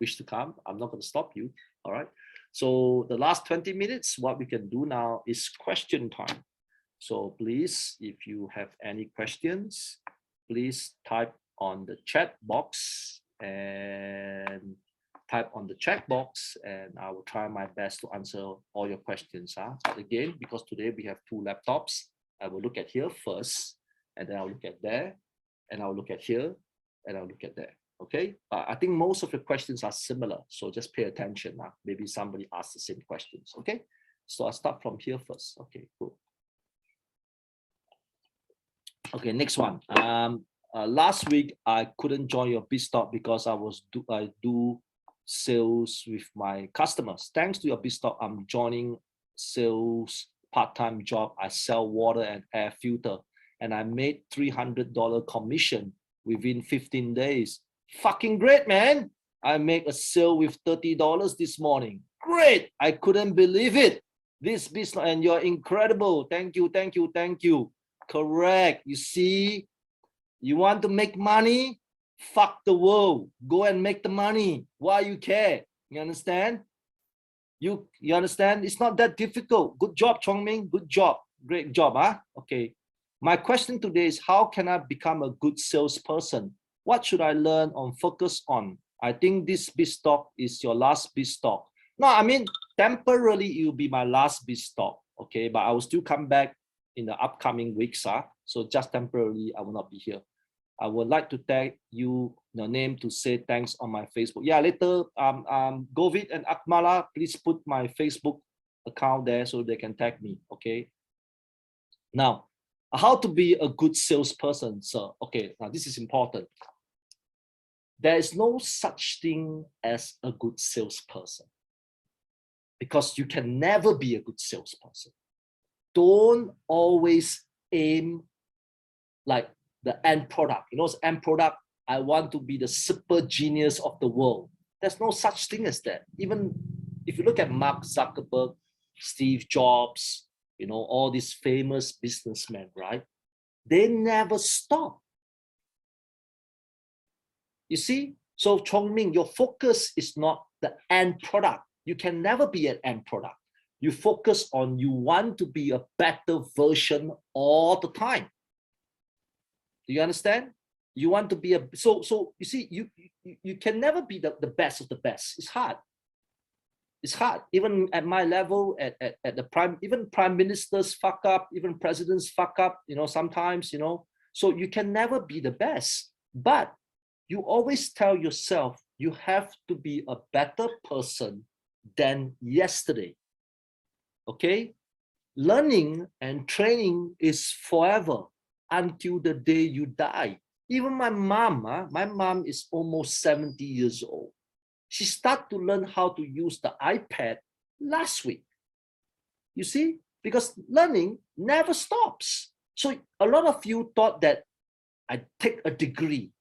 wish to come, I'm not going to stop you, all right? So the last 20 minutes, what we can do now is question time. So please, if you have any questions, please type on the chat box and I will try my best to answer all your questions. But again, because today we have 2 laptops, I will look at here first, and then I'll look at there, and I'll look at here, and I'll look at there. Okay, I think most of the questions are similar, so just pay attention. Maybe somebody asked the same questions. Okay, so I'll start from here first. Okay, cool. Okay, next one. Last week I couldn't join your BizTalk because I do sales with my customers. Thanks to your BizTalk, I'm joining sales part-time job. I sell water and air filter, and I made $300 commission within 15 days. Fucking great, man. I make a sale with $30 this morning. Great. I couldn't believe it. This business, and you're incredible. Thank you, thank you, thank you. Correct. You see, you want to make money? Fuck the world. Go and make the money. Why you care? You understand? You understand? It's not that difficult. Good job, Chongming. Good job. Great job, huh? Okay. My question today is, how can I become a good salesperson? What should I learn or focus on? I think this BizTalk is your last BizTalk. No, I mean, temporarily it will be my last BizTalk. Okay, but I will still come back in the upcoming weeks. So just temporarily, I will not be here. I would like to tag you your name to say thanks on my Facebook. Yeah, later, Govit and Akmala, please put my Facebook account there so they can tag me. Okay. Now, how to be a good salesperson, sir? Okay, now this is important. There is no such thing as a good salesperson, because you can never be a good salesperson. Don't always aim like the end product. You know, what's end product? I want to be the super genius of the world. There's no such thing as that. Even if you look at Mark Zuckerberg, Steve Jobs, you know, all these famous businessmen, right? They never stop. You see? So Chong Ming, your focus is not the end product. You can never be an end product. You focus on you want to be a better version all the time. Do you understand? You want to be a so you see, you can never be the best of the best. It's hard. It's hard. Even at my level, at the even prime ministers fuck up, even presidents fuck up, you know, sometimes, you know. So you can never be the best. But you always tell yourself you have to be a better person than yesterday. Okay? Learning and training is forever until the day you die. Even my mom is almost 70 years old. She started to learn how to use the iPad last week. You see, because learning never stops. So a lot of you thought that I take a degree,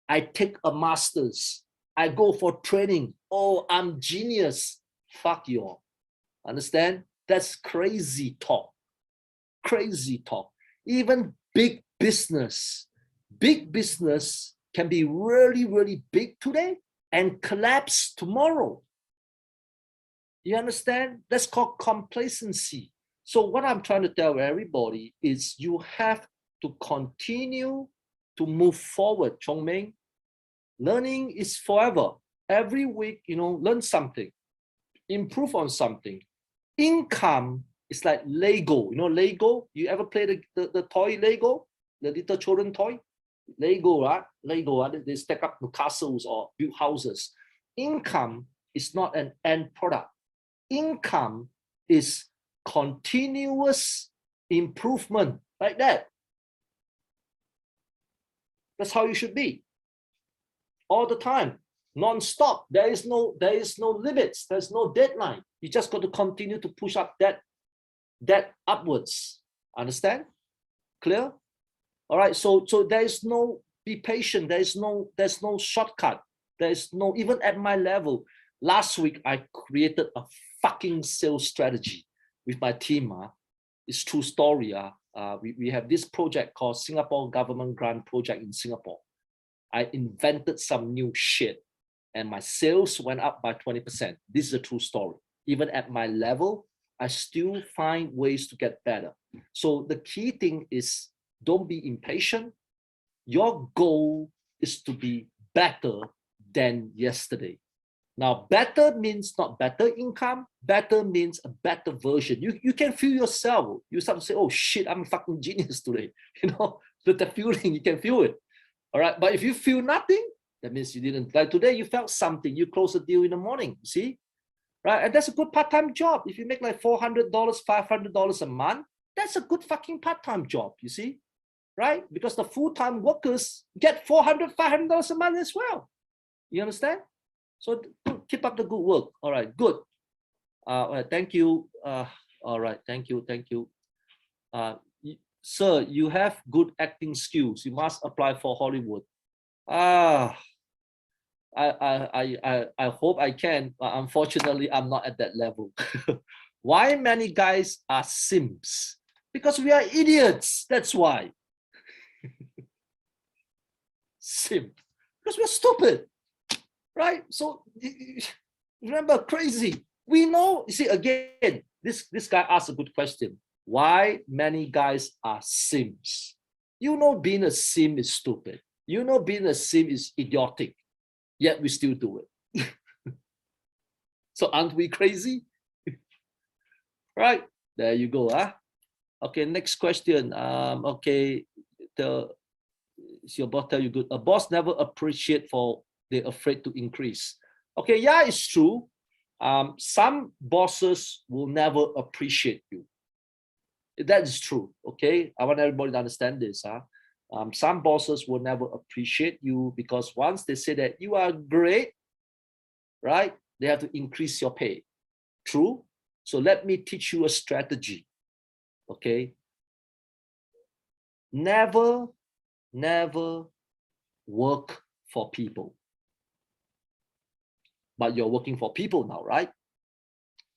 I take a master's, I go for training. Oh, I'm genius. Fuck you all. Understand? That's crazy talk. Crazy talk. Even big business can be really, really big today and collapse tomorrow. You understand? That's called complacency. So what I'm trying to tell everybody is you have to continue to move forward, Chong Ming. Learning is forever. Every week, you know, learn something, improve on something. Income is like Lego. You know Lego? You ever play the toy Lego? The little children toy? Lego, right? Lego, right? They stack up the castles or build houses. Income is not an end product. Income is continuous improvement, like that. That's how you should be. All the time, non-stop. There is no limits. There's no deadline. You just got to continue to push up that upwards. Understand? Clear? All right. So there is no, be patient. There's no shortcut. There's no, even at my level. Last week I created a fucking sales strategy with my team. It's true story. We have this project called Singapore Government Grant Project in Singapore. I invented some new shit and my sales went up by 20%. This is a true story. Even at my level, I still find ways to get better. So the key thing is don't be impatient. Your goal is to be better than yesterday. Now, better means not better income. Better means a better version. You can feel yourself. You start to say, oh shit, I'm a fucking genius today. You know, with the feeling, you can feel it. All right. But if you feel nothing, that means you didn't. Like today, you felt something. You close a deal in the morning. See? Right. And that's a good part-time job. If you make like $400, $500 a month, that's a good fucking part-time job. You see? Right? Because the full-time workers get $400, $500 a month as well. You understand? So keep up the good work. All right, good. All right, thank you. All right, thank you. Sir, you have good acting skills. You must apply for Hollywood. I hope I can, but unfortunately, I'm not at that level. Why many guys are simps? Because we are idiots. That's why. Simp. Because we're stupid. Right? So remember, crazy. We know, you see, again, this guy asked a good question. Why many guys are simps? You know, being a sim is stupid. You know, being a sim is idiotic, yet we still do it. So aren't we crazy? Right? There you go. Okay, next question. Okay, your boss tell you good. A boss never appreciate for they're afraid to increase. Okay, yeah, it's true. Some bosses will never appreciate you. That is true. Okay, I want everybody to understand this. Some bosses will never appreciate you because once they say that you are great, right, they have to increase your pay. True. So let me teach you a strategy. Okay. Never never work for people. But you're working for people now, right?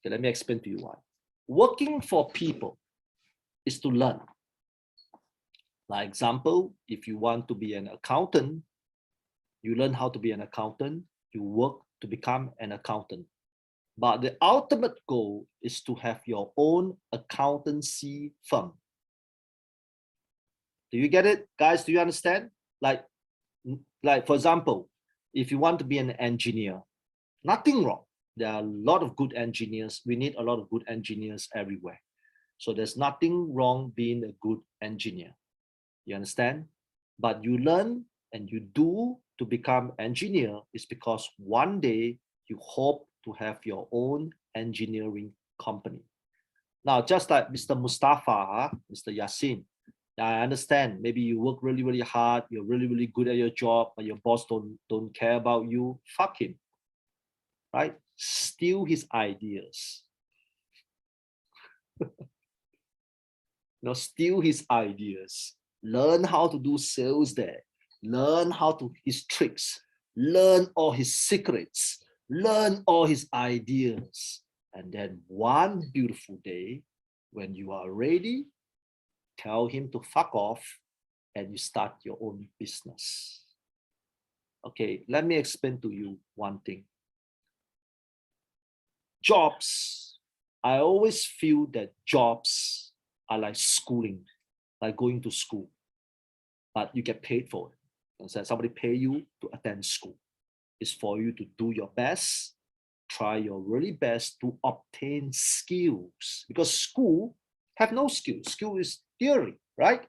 Okay, let me explain to you why. Working for people is to learn. Like example, if you want to be an accountant, you learn how to be an accountant, you work to become an accountant. But the ultimate goal is to have your own accountancy firm. Do you get it, guys? Do you understand? Like for example, if you want to be an engineer, nothing wrong. There are a lot of good engineers. We need a lot of good engineers everywhere. So there's nothing wrong being a good engineer. You understand? But you learn and you do to become engineer is because one day you hope to have your own engineering company. Now, just like Mr. Mustafa, Mr. Yassin, I understand maybe you work really, really hard, you're really, really good at your job, but your boss don't care about you. Fuck him, right? Steal his ideas. Steal his ideas. Learn how to do sales there. Learn how to his tricks. Learn all his secrets. Learn all his ideas. And then one beautiful day, when you are ready, tell him to fuck off and you start your own business. Okay, let me explain to you one thing. Jobs, I always feel that jobs are like schooling, like going to school, but you get paid for it. So somebody pay you to attend school. It's for you to do your best, try your really best to obtain skills, because school have no skills. School is theory, right?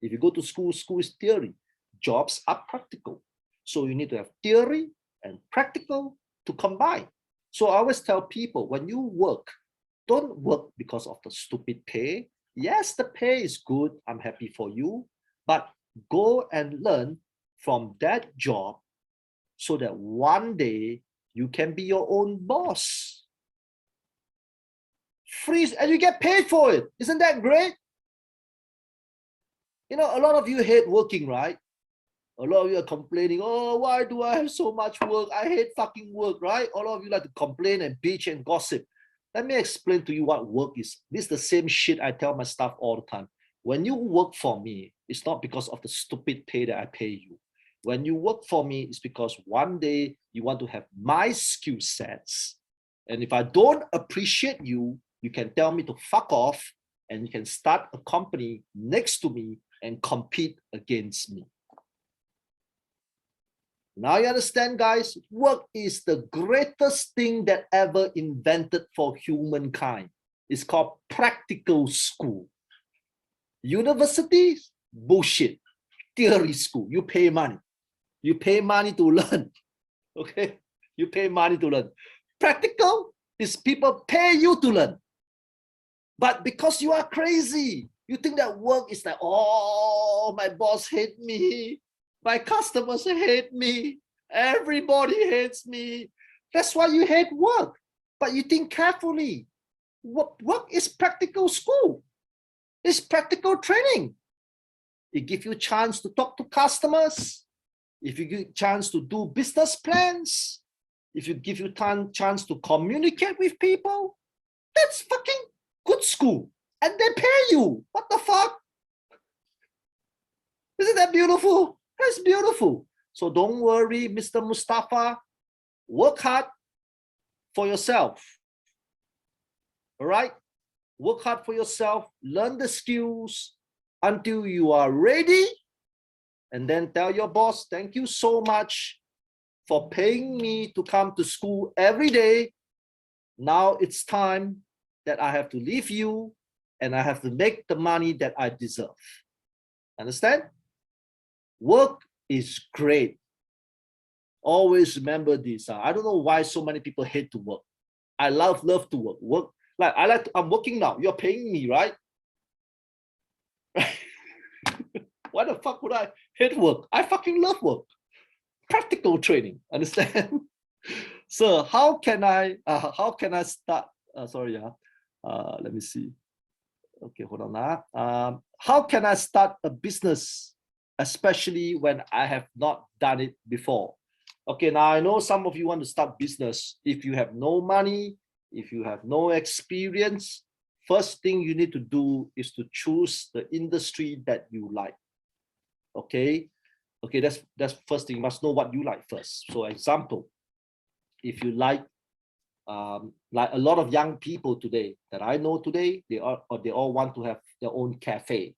If you go to school, school is theory. Jobs are practical. So you need to have theory and practical to combine. So I always tell people, when you work, don't work because of the stupid pay. Yes, the pay is good. I'm happy for you. But go and learn from that job so that one day you can be your own boss. Free, and you get paid for it. Isn't that great? A lot of you hate working, right? A lot of you are complaining, oh, why do I have so much work? I hate fucking work, right? A lot of you like to complain and bitch and gossip. Let me explain to you what work is. This is the same shit I tell my staff all the time. When you work for me, it's not because of the stupid pay that I pay you. When you work for me, it's because one day you want to have my skill sets. And if I don't appreciate you, you can tell me to fuck off and you can start a company next to me and compete against me. Now you understand, guys, work is the greatest thing that ever invented for humankind. It's called practical school. Universities, bullshit. Theory school, you pay money. You pay money to learn, okay? You pay money to learn. Practical is people pay you to learn. But because you are crazy, you think that work is like, oh, my boss hates me. My customers hate me. Everybody hates me. That's why you hate work. But you think carefully. Work is practical school. It's practical training. It gives you a chance to talk to customers. If you give you a chance to do business plans. If you give you a chance to communicate with people. That's fucking good school. And they pay you. What the fuck? Isn't that beautiful? That's beautiful. So don't worry, Mr. Mustafa. Work hard for yourself. All right? Work hard for yourself. Learn the skills until you are ready. And then tell your boss, thank you so much for paying me to come to school every day. Now it's time that I have to leave you and I have to make the money that I deserve. Understand? Work is great. Always remember this. I don't know why so many people hate to work. I love to work. Work like I'm working now. You're paying me, right? Why the fuck would I hate work? I fucking love work. Practical training. Understand? So how can I start? Sorry, let me see. Okay, hold on. How can I start a business especially when I have not done it before. Okay, now I know some of you want to start business. If you have no money, if you have no experience, first thing you need to do is to choose the industry that you like. Okay, that's first thing. You must know what you like first. So example, if you like a lot of young people today that I know today, they all want to have their own cafe.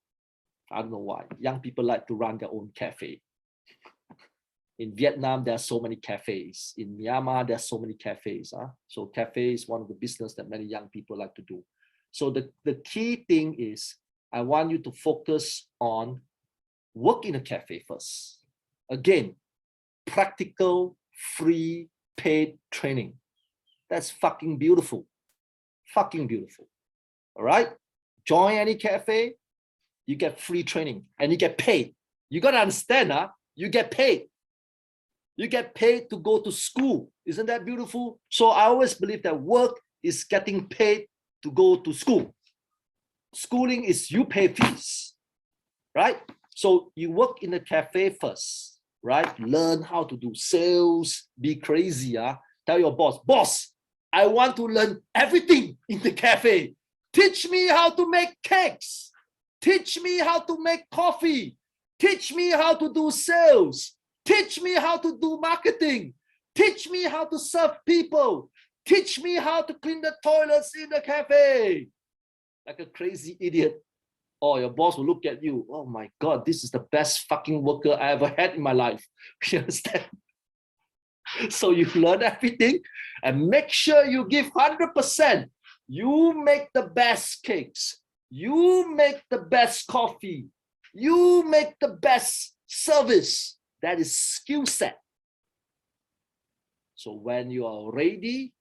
I don't know why. Young people like to run their own cafe. In Vietnam, there are so many cafes. In Myanmar, there are so many cafes. So cafe is one of the business that many young people like to do. So the key thing is, I want you to focus on work in a cafe first. Again, practical, free, paid training. That's fucking beautiful. Fucking beautiful. All right? Join any cafe, you get free training and you get paid. You got to understand, you get paid. You get paid to go to school. Isn't that beautiful? So I always believe that work is getting paid to go to school. Schooling is you pay fees, right? So you work in a cafe first, right? Learn how to do sales, be crazy. Tell your boss, I want to learn everything in the cafe. Teach me how to make cakes. Teach me how to make coffee. Teach me how to do sales. Teach me how to do marketing. Teach me how to serve people. Teach me how to clean the toilets in the cafe. Like a crazy idiot. Or your boss will look at you. Oh my God, this is the best fucking worker I ever had in my life. You understand? So you learn everything and make sure you give 100%. You make the best cakes. You make the best coffee. You make the best service. That is skill set. So when you are ready,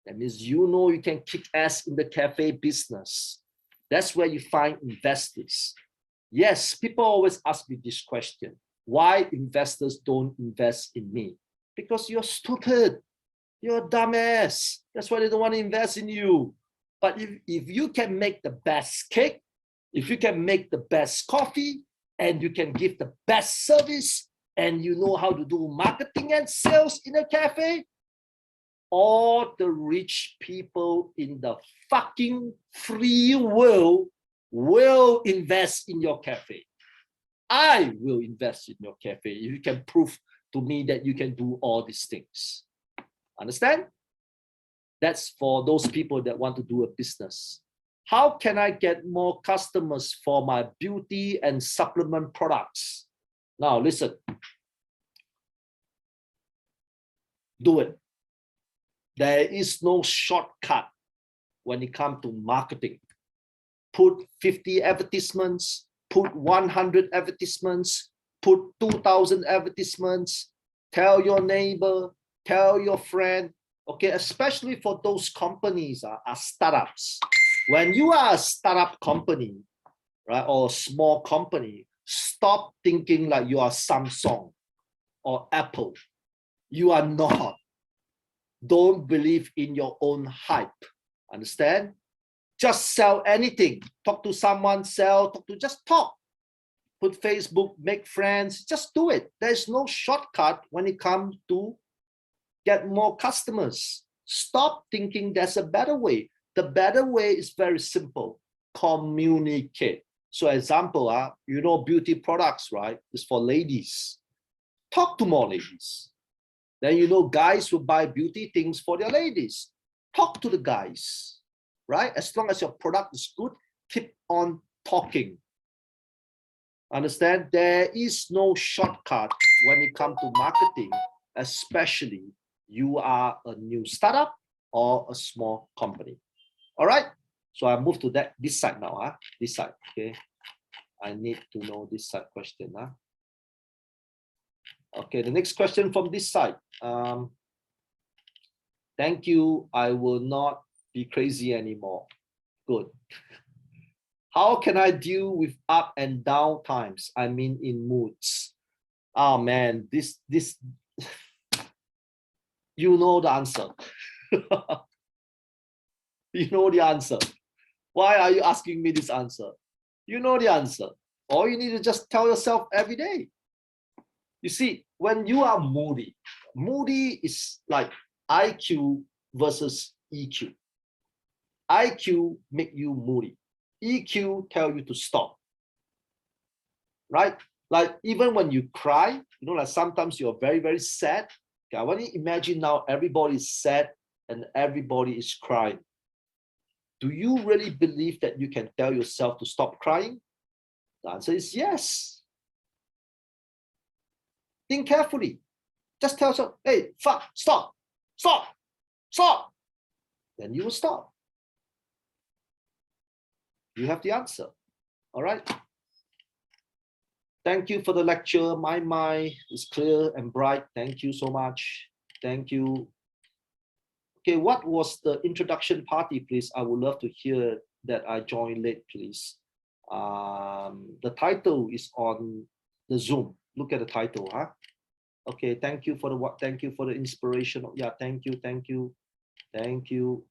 that means you know you can kick ass in the cafe business. That's where you find investors. Yes, people always ask me this question. Why investors don't invest in me? Because you're stupid. You're a dumbass. That's why they don't want to invest in you. But if you can make the best cake, if you can make the best coffee, and you can give the best service, and you know how to do marketing and sales in a cafe, all the rich people in the fucking free world will invest in your cafe. I will invest in your cafe if you can prove to me that you can do all these things. Understand? That's for those people that want to do a business. How can I get more customers for my beauty and supplement products? Now listen. Do it. There is no shortcut when it comes to marketing. Put 50 advertisements, put 100 advertisements, put 2,000 advertisements, tell your neighbor, tell your friend, okay, especially for those companies are startups. When you are a startup company, right, or a small company, stop thinking like you are Samsung or Apple. You are not. Don't believe in your own hype. Understand? Just sell anything. Talk to someone, just talk. Put Facebook, make friends, just do it. There's no shortcut when it comes to get more customers. Stop thinking there's a better way. The better way is very simple. Communicate. So example, you know, beauty products, right? It's for ladies. Talk to more ladies. Then you know guys will buy beauty things for their ladies. Talk to the guys, right? As long as your product is good, keep on talking. Understand? There is no shortcut when it comes to marketing, especially you are a new startup or a small company. All right. So I move to this side now. This side. Okay. I need to know this side question. Okay, the next question from this side. Thank you. I will not be crazy anymore. Good. How can I deal with up and down times? I mean, in moods. Oh man, this you know the answer. You know the answer. Why are you asking me this answer? You know the answer. Or you need to just tell yourself every day. You see, when you are moody, moody is like IQ versus EQ. IQ make you moody. EQ tell you to stop. Right? Like even when you cry, you know, like sometimes you're very, very sad. Okay, I want you to imagine now everybody is sad and everybody is crying. Do you really believe that you can tell yourself to stop crying? The answer is yes. Think carefully. Just tell yourself, hey, fuck, stop, stop, stop. Then you will stop. You have the answer. All right. Thank you for the lecture. My mind is clear and bright. Thank you so much. Thank you. Okay, what was the introduction party, please? I would love to hear that. I joined late, please. The title is on the Zoom. Look at the title, huh? Okay, thank you for the what? Thank you for the inspiration. Yeah, thank you, thank you, thank you.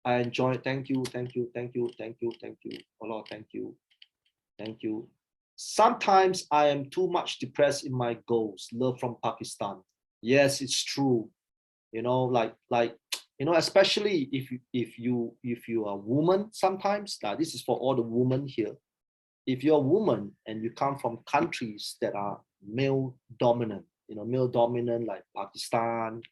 I enjoy it. Thank you, thank you, thank you, thank you, thank you. A lot, thank you, thank you. Sometimes I am too much depressed in my goals. Love from Pakistan. Yes, it's true. You know, you know, especially if you are a woman. Sometimes, now this is for all the women here. If you're a woman and you come from countries that are male dominant, you know, male dominant like Pakistan,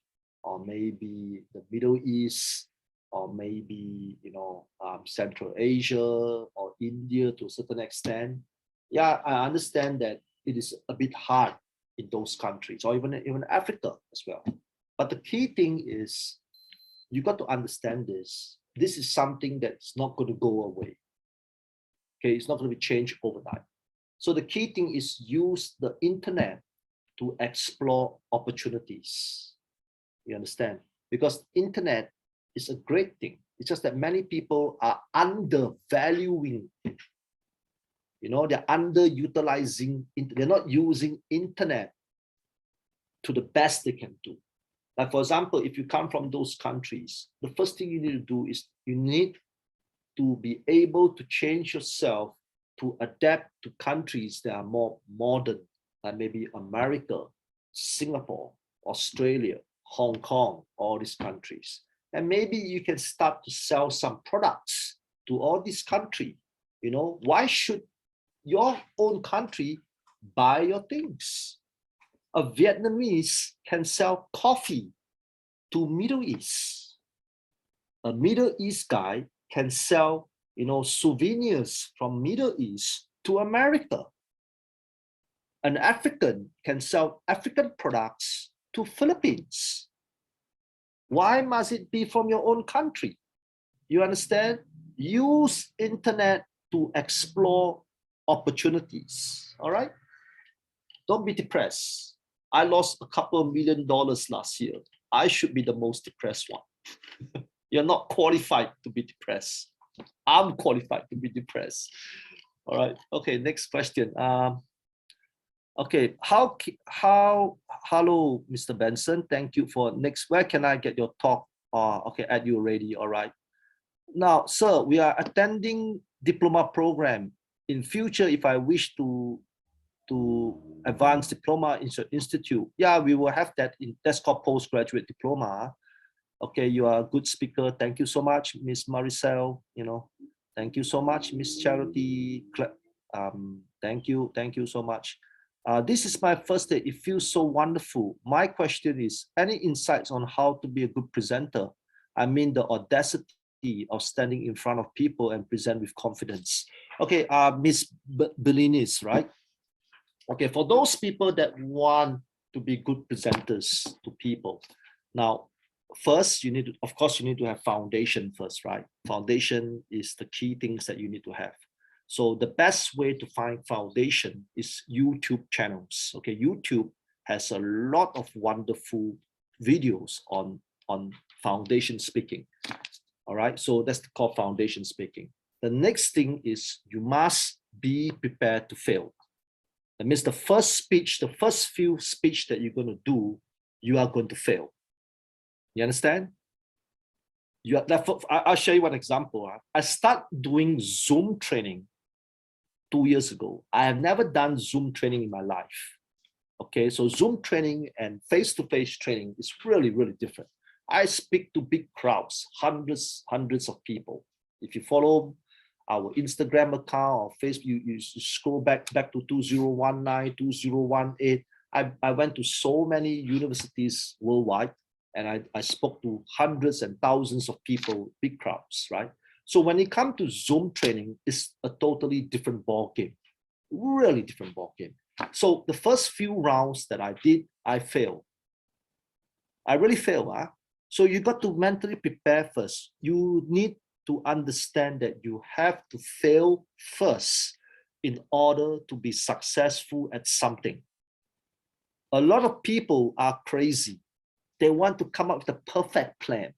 or maybe the Middle East, or maybe, you know, Central Asia or India to a certain extent. Yeah, I understand that it is a bit hard in those countries, or even Africa as well. But the key thing is you got to understand this. This is something that's not going to go away. Okay, it's not going to be changed overnight. So the key thing is use the internet to explore opportunities. You understand? Because internet is a great thing. It's just that many people are undervaluing it. You know, they're underutilizing, they're not using internet to the best they can do. Like, for example, if you come from those countries, the first thing you need to do is you need to be able to change yourself to adapt to countries that are more modern, like maybe America, Singapore, Australia, Hong Kong, all these countries. And maybe you can start to sell some products to all these countries. You know, why should your own country buy your things? A Vietnamese can sell coffee to Middle East. A Middle East guy can sell, you know, souvenirs from Middle East to America. An African can sell African products to Philippines. Why must it be from your own country? You understand? Use internet to explore opportunities. All right? Don't be depressed. I lost a couple of $1 million last year. I should be the most depressed one. You're not qualified to be depressed. I'm qualified to be depressed. All right. Okay, next question. Okay, hello, Mr. Benson. Thank you for next. Where can I get your talk? Okay, at you already. All right. Now, sir, we are attending diploma program. In future, if I wish to advanced diploma institute, yeah, we will have that. That's called postgraduate diploma. Okay, you are a good speaker. Thank you so much, Miss Maricel. You know, thank you so much, Miss Charity. Thank you so much. This is my first day. It feels so wonderful. My question is, any insights on how to be a good presenter? I mean, the audacity of standing in front of people and present with confidence. Okay, Miss Bellinis, right? Okay, for those people that want to be good presenters to people. Now, first, you need to, of course, you need to have foundation first, right? Foundation is the key things that you need to have. So the best way to find foundation is YouTube channels. Okay, YouTube has a lot of wonderful videos on foundation speaking. All right, so that's called foundation speaking. The next thing is you must be prepared to fail. That means the first speech, the first few speech that you're going to do, you are going to fail. You understand? I'll show you one example. I start doing Zoom training 2 years ago. I have never done Zoom training in my life. Okay, so Zoom training and face-to-face training is really, really different. I speak to big crowds, hundreds of people. If you follow our Instagram account or Facebook, you scroll back to 2019, 2018. I went to so many universities worldwide, and I spoke to hundreds and thousands of people, big crowds, right? So when it comes to Zoom training, it's a totally different ball game, really different ball game. So the first few rounds that I did, I failed. I really failed. Huh? So you got to mentally prepare first. You need to understand that you have to fail first in order to be successful at something. A lot of people are crazy. They want to come up with a perfect plan.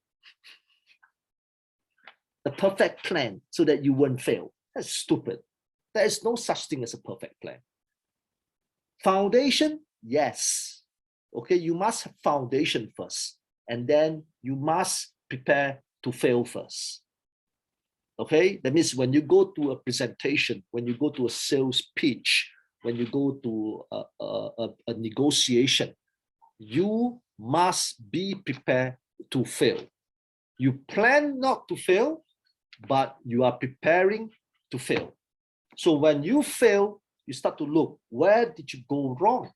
The perfect plan so that you won't fail. That's stupid. There is no such thing as a perfect plan. Foundation, yes. Okay, you must have foundation first, and then you must prepare to fail first. Okay, that means when you go to a presentation, when you go to a sales pitch, when you go to a negotiation, you must be prepared to fail. You plan not to fail, but you are preparing to fail. So when you fail, you start to look, where did you go wrong?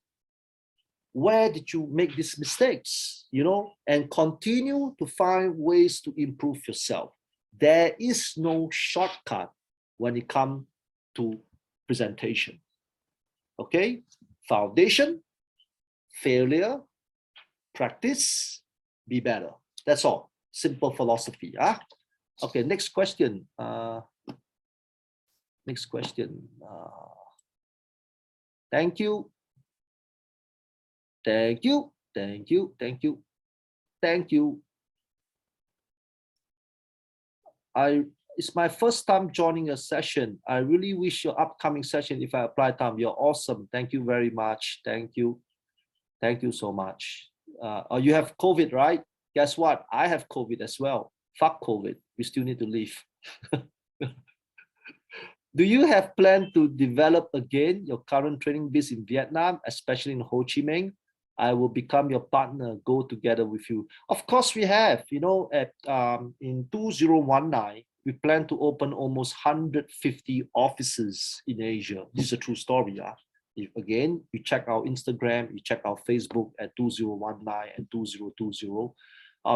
Where did you make these mistakes? You know, and continue to find ways to improve yourself. There is no shortcut when it comes to presentation. Okay, foundation, failure, practice, be better. That's all. Simple philosophy. Huh? Okay, next question. Next question. Thank you. Thank you. Thank you. Thank you. Thank you. It's my first time joining a session. I really wish your upcoming session, if I apply time, you're awesome. Thank you very much. Thank you. Thank you so much. You have COVID, right? Guess what? I have COVID as well. Fuck COVID. We still need to live. Do you have plan to develop again your current training biz in Vietnam, especially in Ho Chi Minh? I will become your partner, go together with you. Of course we have, you know, in 2019, we plan to open almost 150 offices in Asia. This is a true story. Yeah? If, again, you check our Instagram, you check our Facebook at 2019 and 2020.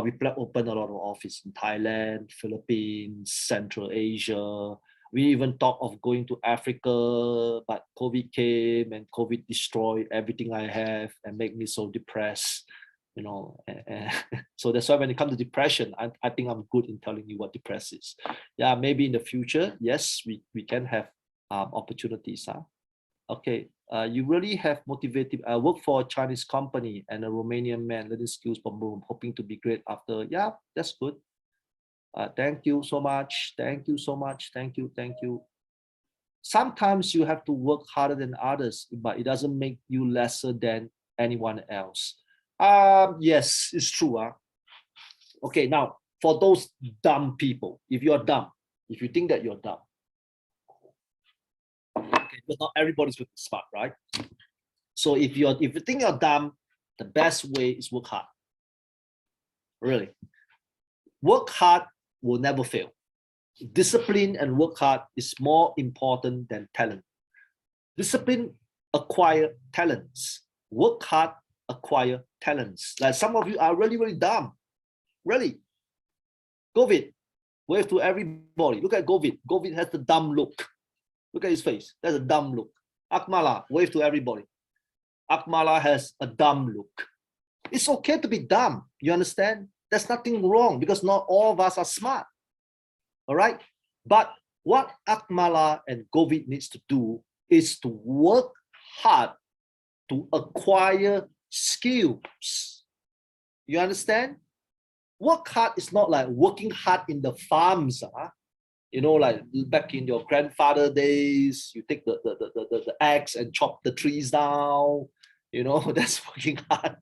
We plan to open a lot of offices in Thailand, Philippines, Central Asia. We even thought of going to Africa, but COVID came and COVID destroyed everything I have and made me so depressed, you know. So that's why when it comes to depression, I think I'm good in telling you what depression is. Yeah, maybe in the future, yes, we can have opportunities. Huh? Okay, you really have motivated. I work for a Chinese company and a Romanian man, learning skills from home, hoping to be great after. Yeah, that's good. Thank you so much. Thank you so much. Thank you. Thank you. Sometimes you have to work harder than others, but it doesn't make you lesser than anyone else. Yes, it's true. Okay, now for those dumb people, if you're dumb, if you think that you're dumb, okay, but not everybody's smart, right? So if you think you're dumb, the best way is work hard. Really, work hard will never fail. Discipline and work hard is more important than talent. Discipline acquire talents. Work hard acquire talents. Like some of you are really, really dumb. Really. COVID, wave to everybody. Look at COVID. COVID has the dumb look. Look at his face. That's a dumb look. Akmala, wave to everybody. Akmala has a dumb look. It's okay to be dumb. You understand? There's nothing wrong because not all of us are smart. All right. But what Akmala and Govit needs to do is to work hard to acquire skills. You understand? Work hard is not like working hard in the farms. You know, like back in your grandfather days, you take the axe and chop the trees down. You know, that's working hard.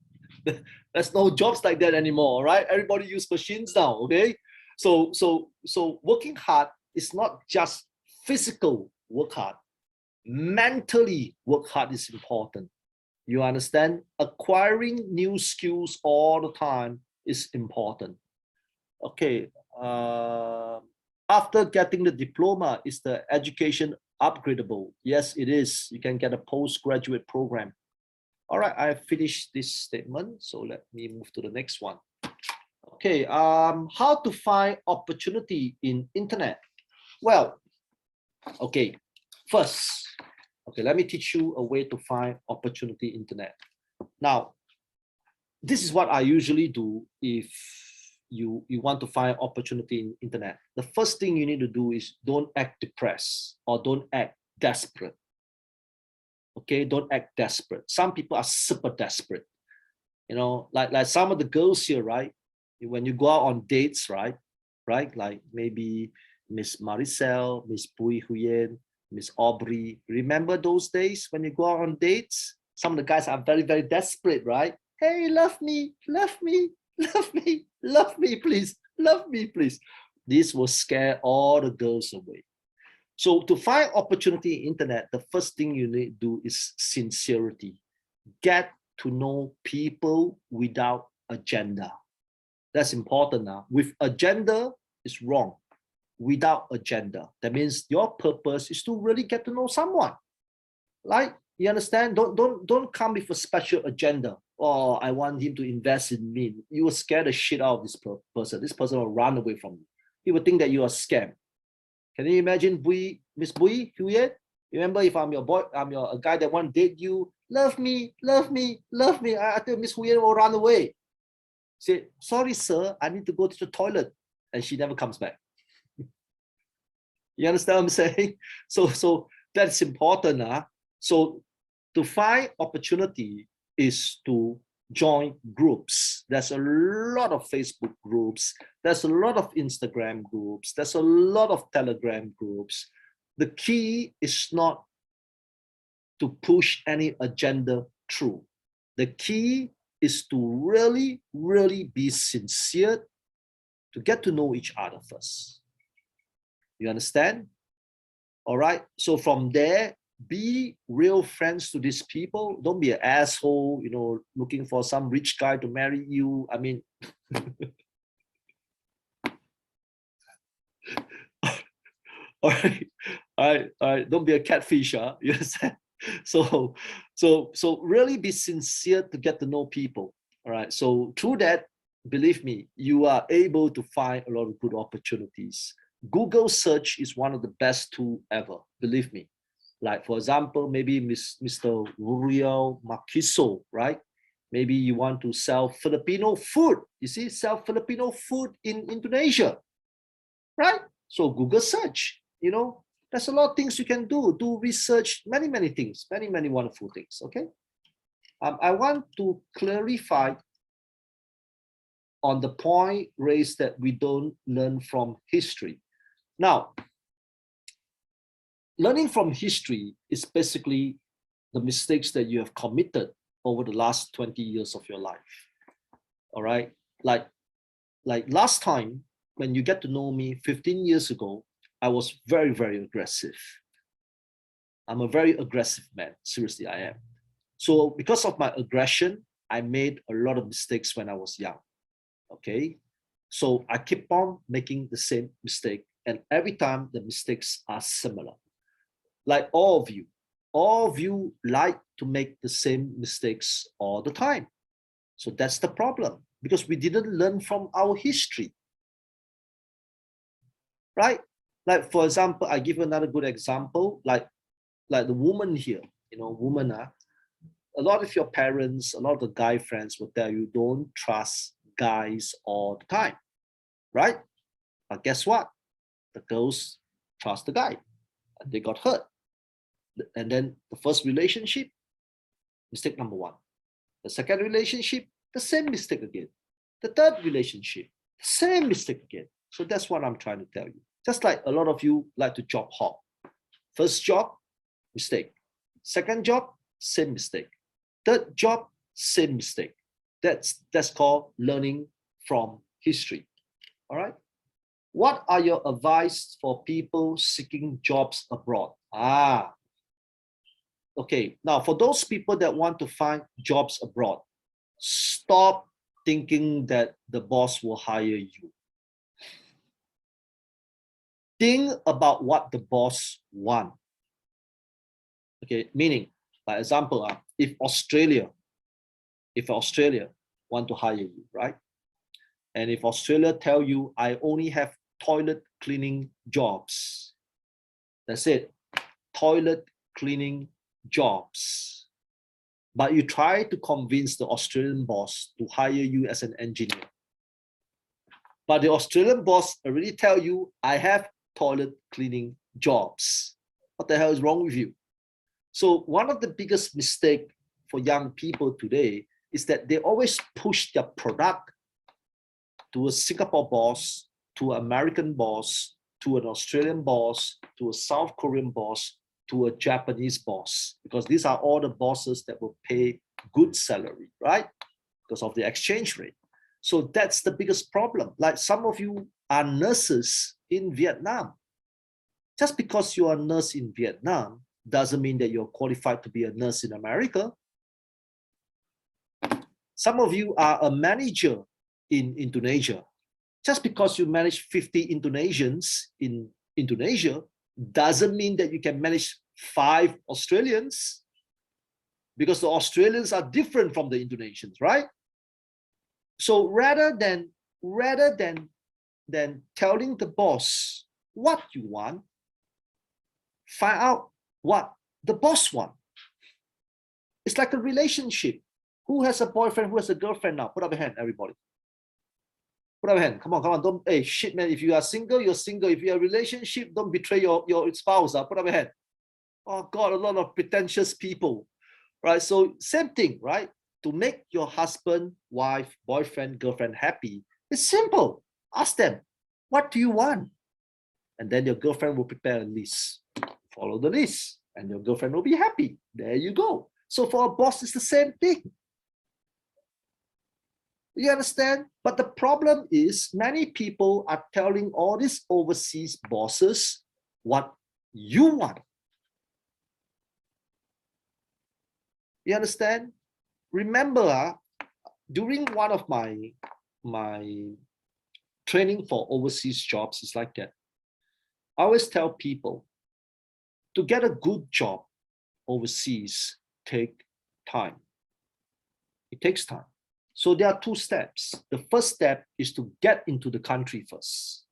There's no jobs like that anymore, right? Everybody use machines now, okay? So working hard is not just physical work hard. Mentally work hard is important. You understand? Acquiring new skills all the time is important. Okay. After getting the diploma, is the education upgradable? Yes, it is. You can get a postgraduate program. All right, I have finished this statement. So let me move to the next one. Okay, how to find opportunity in internet? Well, okay, first, okay, let me teach you a way to find opportunity internet. Now, this is what I usually do if you want to find opportunity in internet. The first thing you need to do is don't act depressed or don't act desperate. Okay, don't act desperate. Some people are super desperate. You know, like some of the girls here, right? When you go out on dates, right? Like maybe Miss Maricel, Miss Pui Huyen, Miss Aubrey. Remember those days when you go out on dates? Some of the guys are very, very desperate, right? Hey, love me, love me, love me, love me, please, love me, please. This will scare all the girls away. So to find opportunity in internet, the first thing you need to do is sincerity. Get to know people without agenda. That's important now. With agenda, it's wrong. Without agenda, that means your purpose is to really get to know someone. Like, you understand? Don't come with a special agenda. Oh, I want him to invest in me. You will scare the shit out of this person. This person will run away from you. He will think that you are a scam. Can you imagine Miss Bui Huyen? Remember, if I'm your boy, I'm a guy that want to date you, love me, love me, love me. I think Miss Huyen will run away. Say, sorry, sir, I need to go to the toilet. And she never comes back. You understand what I'm saying? So that's important. So to find opportunity is to join groups. There's a lot of Facebook groups. There's a lot of Instagram groups. There's a lot of Telegram groups. The key is not to push any agenda through. The key is to really, really be sincere to get to know each other first. You understand? All right. So from there, be real friends to these people. Don't be an asshole, you know, looking for some rich guy to marry you. I mean, all right, all right. Don't be a catfish, huh? You understand? So really be sincere to get to know people. All right. So through that, believe me, you are able to find a lot of good opportunities. Google search is one of the best tools ever. Believe me. Like, for example, maybe Mr. Uriel Makiso, right? Maybe you want to sell Filipino food. You see, sell Filipino food in Indonesia, right? So Google search, you know, there's a lot of things you can do. Do research, many, many things, many, many wonderful things, okay? I want to clarify on the point raised that we don't learn from history. Now, learning from history is basically the mistakes that you have committed over the last 20 years of your life. All right. Like last time, when you get to know me 15 years ago, I was very, very aggressive. I'm a very aggressive man. Seriously, I am. So because of my aggression, I made a lot of mistakes when I was young. Okay. So I keep on making the same mistake. And every time the mistakes are similar. Like all of you like to make the same mistakes all the time. So that's the problem, because we didn't learn from our history, right? Like, for example, I give another good example, like the woman here, you know, woman, a lot of your parents, a lot of the guy friends will tell you, don't trust guys all the time, right? But guess what? The girls trust the guy and they got hurt. And then the first relationship, mistake number one. The second relationship, the same mistake again. The third relationship, the same mistake again. So that's what I'm trying to tell you. Just like a lot of you like to job hop. First job, mistake. Second job, same mistake. Third job, same mistake. That's called learning from history. All right. What are your advice for people seeking jobs abroad? Okay, now for those people that want to find jobs abroad, stop thinking that the boss will hire you. Think about what the boss wants. Okay, meaning, by example, if Australia want to hire you, right? And if Australia tell you, I only have toilet cleaning jobs, that's it, toilet cleaning jobs. But you try to convince the Australian boss to hire you as an engineer. But the Australian boss already tell you, I have toilet cleaning jobs. What the hell is wrong with you? So one of the biggest mistakes for young people today is that they always push their product to a Singapore boss, to an American boss, to an Australian boss, to a South Korean boss, to a Japanese boss, because these are all the bosses that will pay good salary, right? Because of the exchange rate. So that's the biggest problem. Like some of you are nurses in Vietnam. Just because you are a nurse in Vietnam doesn't mean that you're qualified to be a nurse in America. Some of you are a manager in Indonesia. Just because you manage 50 Indonesians in Indonesia doesn't mean that you can manage 5 Australians, because the Australians are different from the Indonesians, right? So rather than telling the boss what you want, find out what the boss wants. It's like a relationship. Who has a boyfriend? Who has a girlfriend now? Put up your hand, everybody. Put up your hand. Come on. Don't, hey, shit, man. If you are single, you're single. If you're in a relationship, don't betray your spouse. Put up your hand. Oh, God, a lot of pretentious people, right? So same thing, right? To make your husband, wife, boyfriend, girlfriend happy, it's simple. Ask them, what do you want? And then your girlfriend will prepare a list. Follow the list, and your girlfriend will be happy. There you go. So for a boss, it's the same thing. You understand? But the problem is many people are telling all these overseas bosses what you want. You understand? Remember, during one of my training for overseas jobs, it's like that. I always tell people, to get a good job overseas take time. It takes time. So there are 2 steps. The first step is to get into the country first.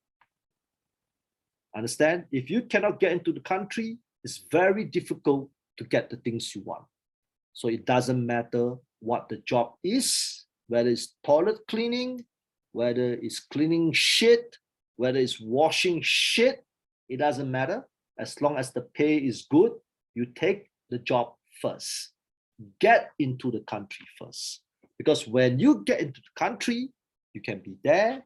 Understand? If you cannot get into the country, it's very difficult to get the things you want. So it doesn't matter what the job is, whether it's toilet cleaning, whether it's cleaning shit, whether it's washing shit, it doesn't matter. As long as the pay is good, you take the job first. Get into the country first. Because when you get into the country, you can be there,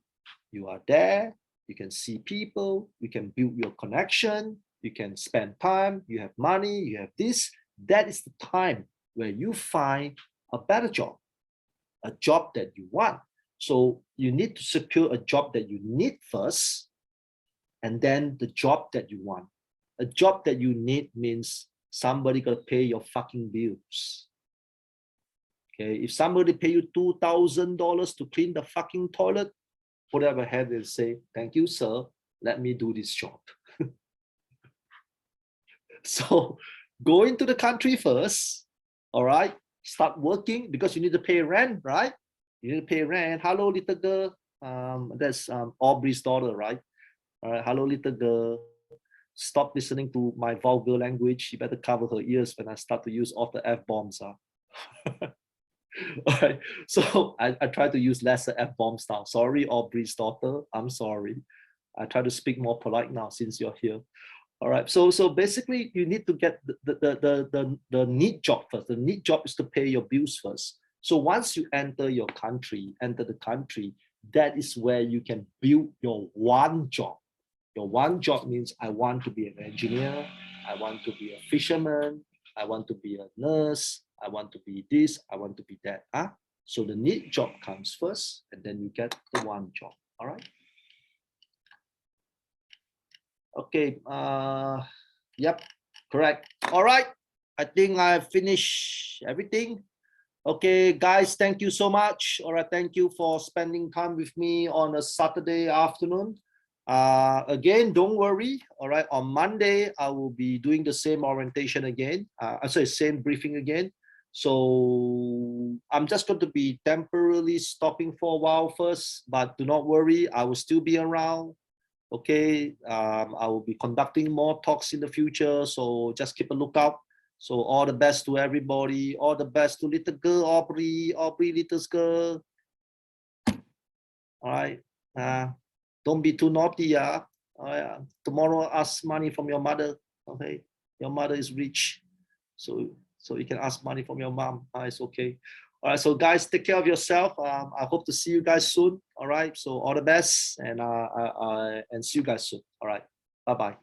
you are there, you can see people, you can build your connection, you can spend time, you have money, you have this. That is the time where you find a better job, a job that you want. So you need to secure a job that you need first, and then the job that you want. A job that you need means somebody got to pay your fucking bills. Okay, if somebody pay you $2,000 to clean the fucking toilet, put up a hand and say, thank you, sir, let me do this job. So go into the country first, all right? Start working, because you need to pay rent, right? You need to pay rent. Hello, little girl. That's Aubrey's daughter, right? All right, hello, little girl. Stop listening to my vulgar language. She better cover her ears when I start to use all the F-bombs. All right, so I try to use lesser F-bombs now. Sorry, Aubrey's daughter, I'm sorry. I try to speak more polite now since you're here. All right, so basically you need to get the need job first. The need job is to pay your bills first. So once you enter the country, that is where you can build your one job. Your one job means I want to be an engineer, I want to be a fisherman, I want to be a nurse, I want to be this, I want to be that. So the need job comes first, and then you get the one job. All right. Okay. Yep. Correct. All right. I think I finished everything. Okay, guys, thank you so much. All right, thank you for spending time with me on a Saturday afternoon. Again, don't worry. All right, on Monday, I will be doing the same orientation again. Sorry, same briefing again. So I'm just going to be temporarily stopping for a while first, but do not worry, I will still be around. Okay, I will be conducting more talks in the future, so just keep a lookout. So all the best to everybody. All the best to little girl Aubrey, little girl. All right. Don't be too naughty, yeah. Tomorrow ask money from your mother. Okay. Your mother is rich, so you can ask money from your mom. It's okay. All right. So guys, take care of yourself. I hope to see you guys soon. All right. So all the best, and see you guys soon. All right. Bye bye.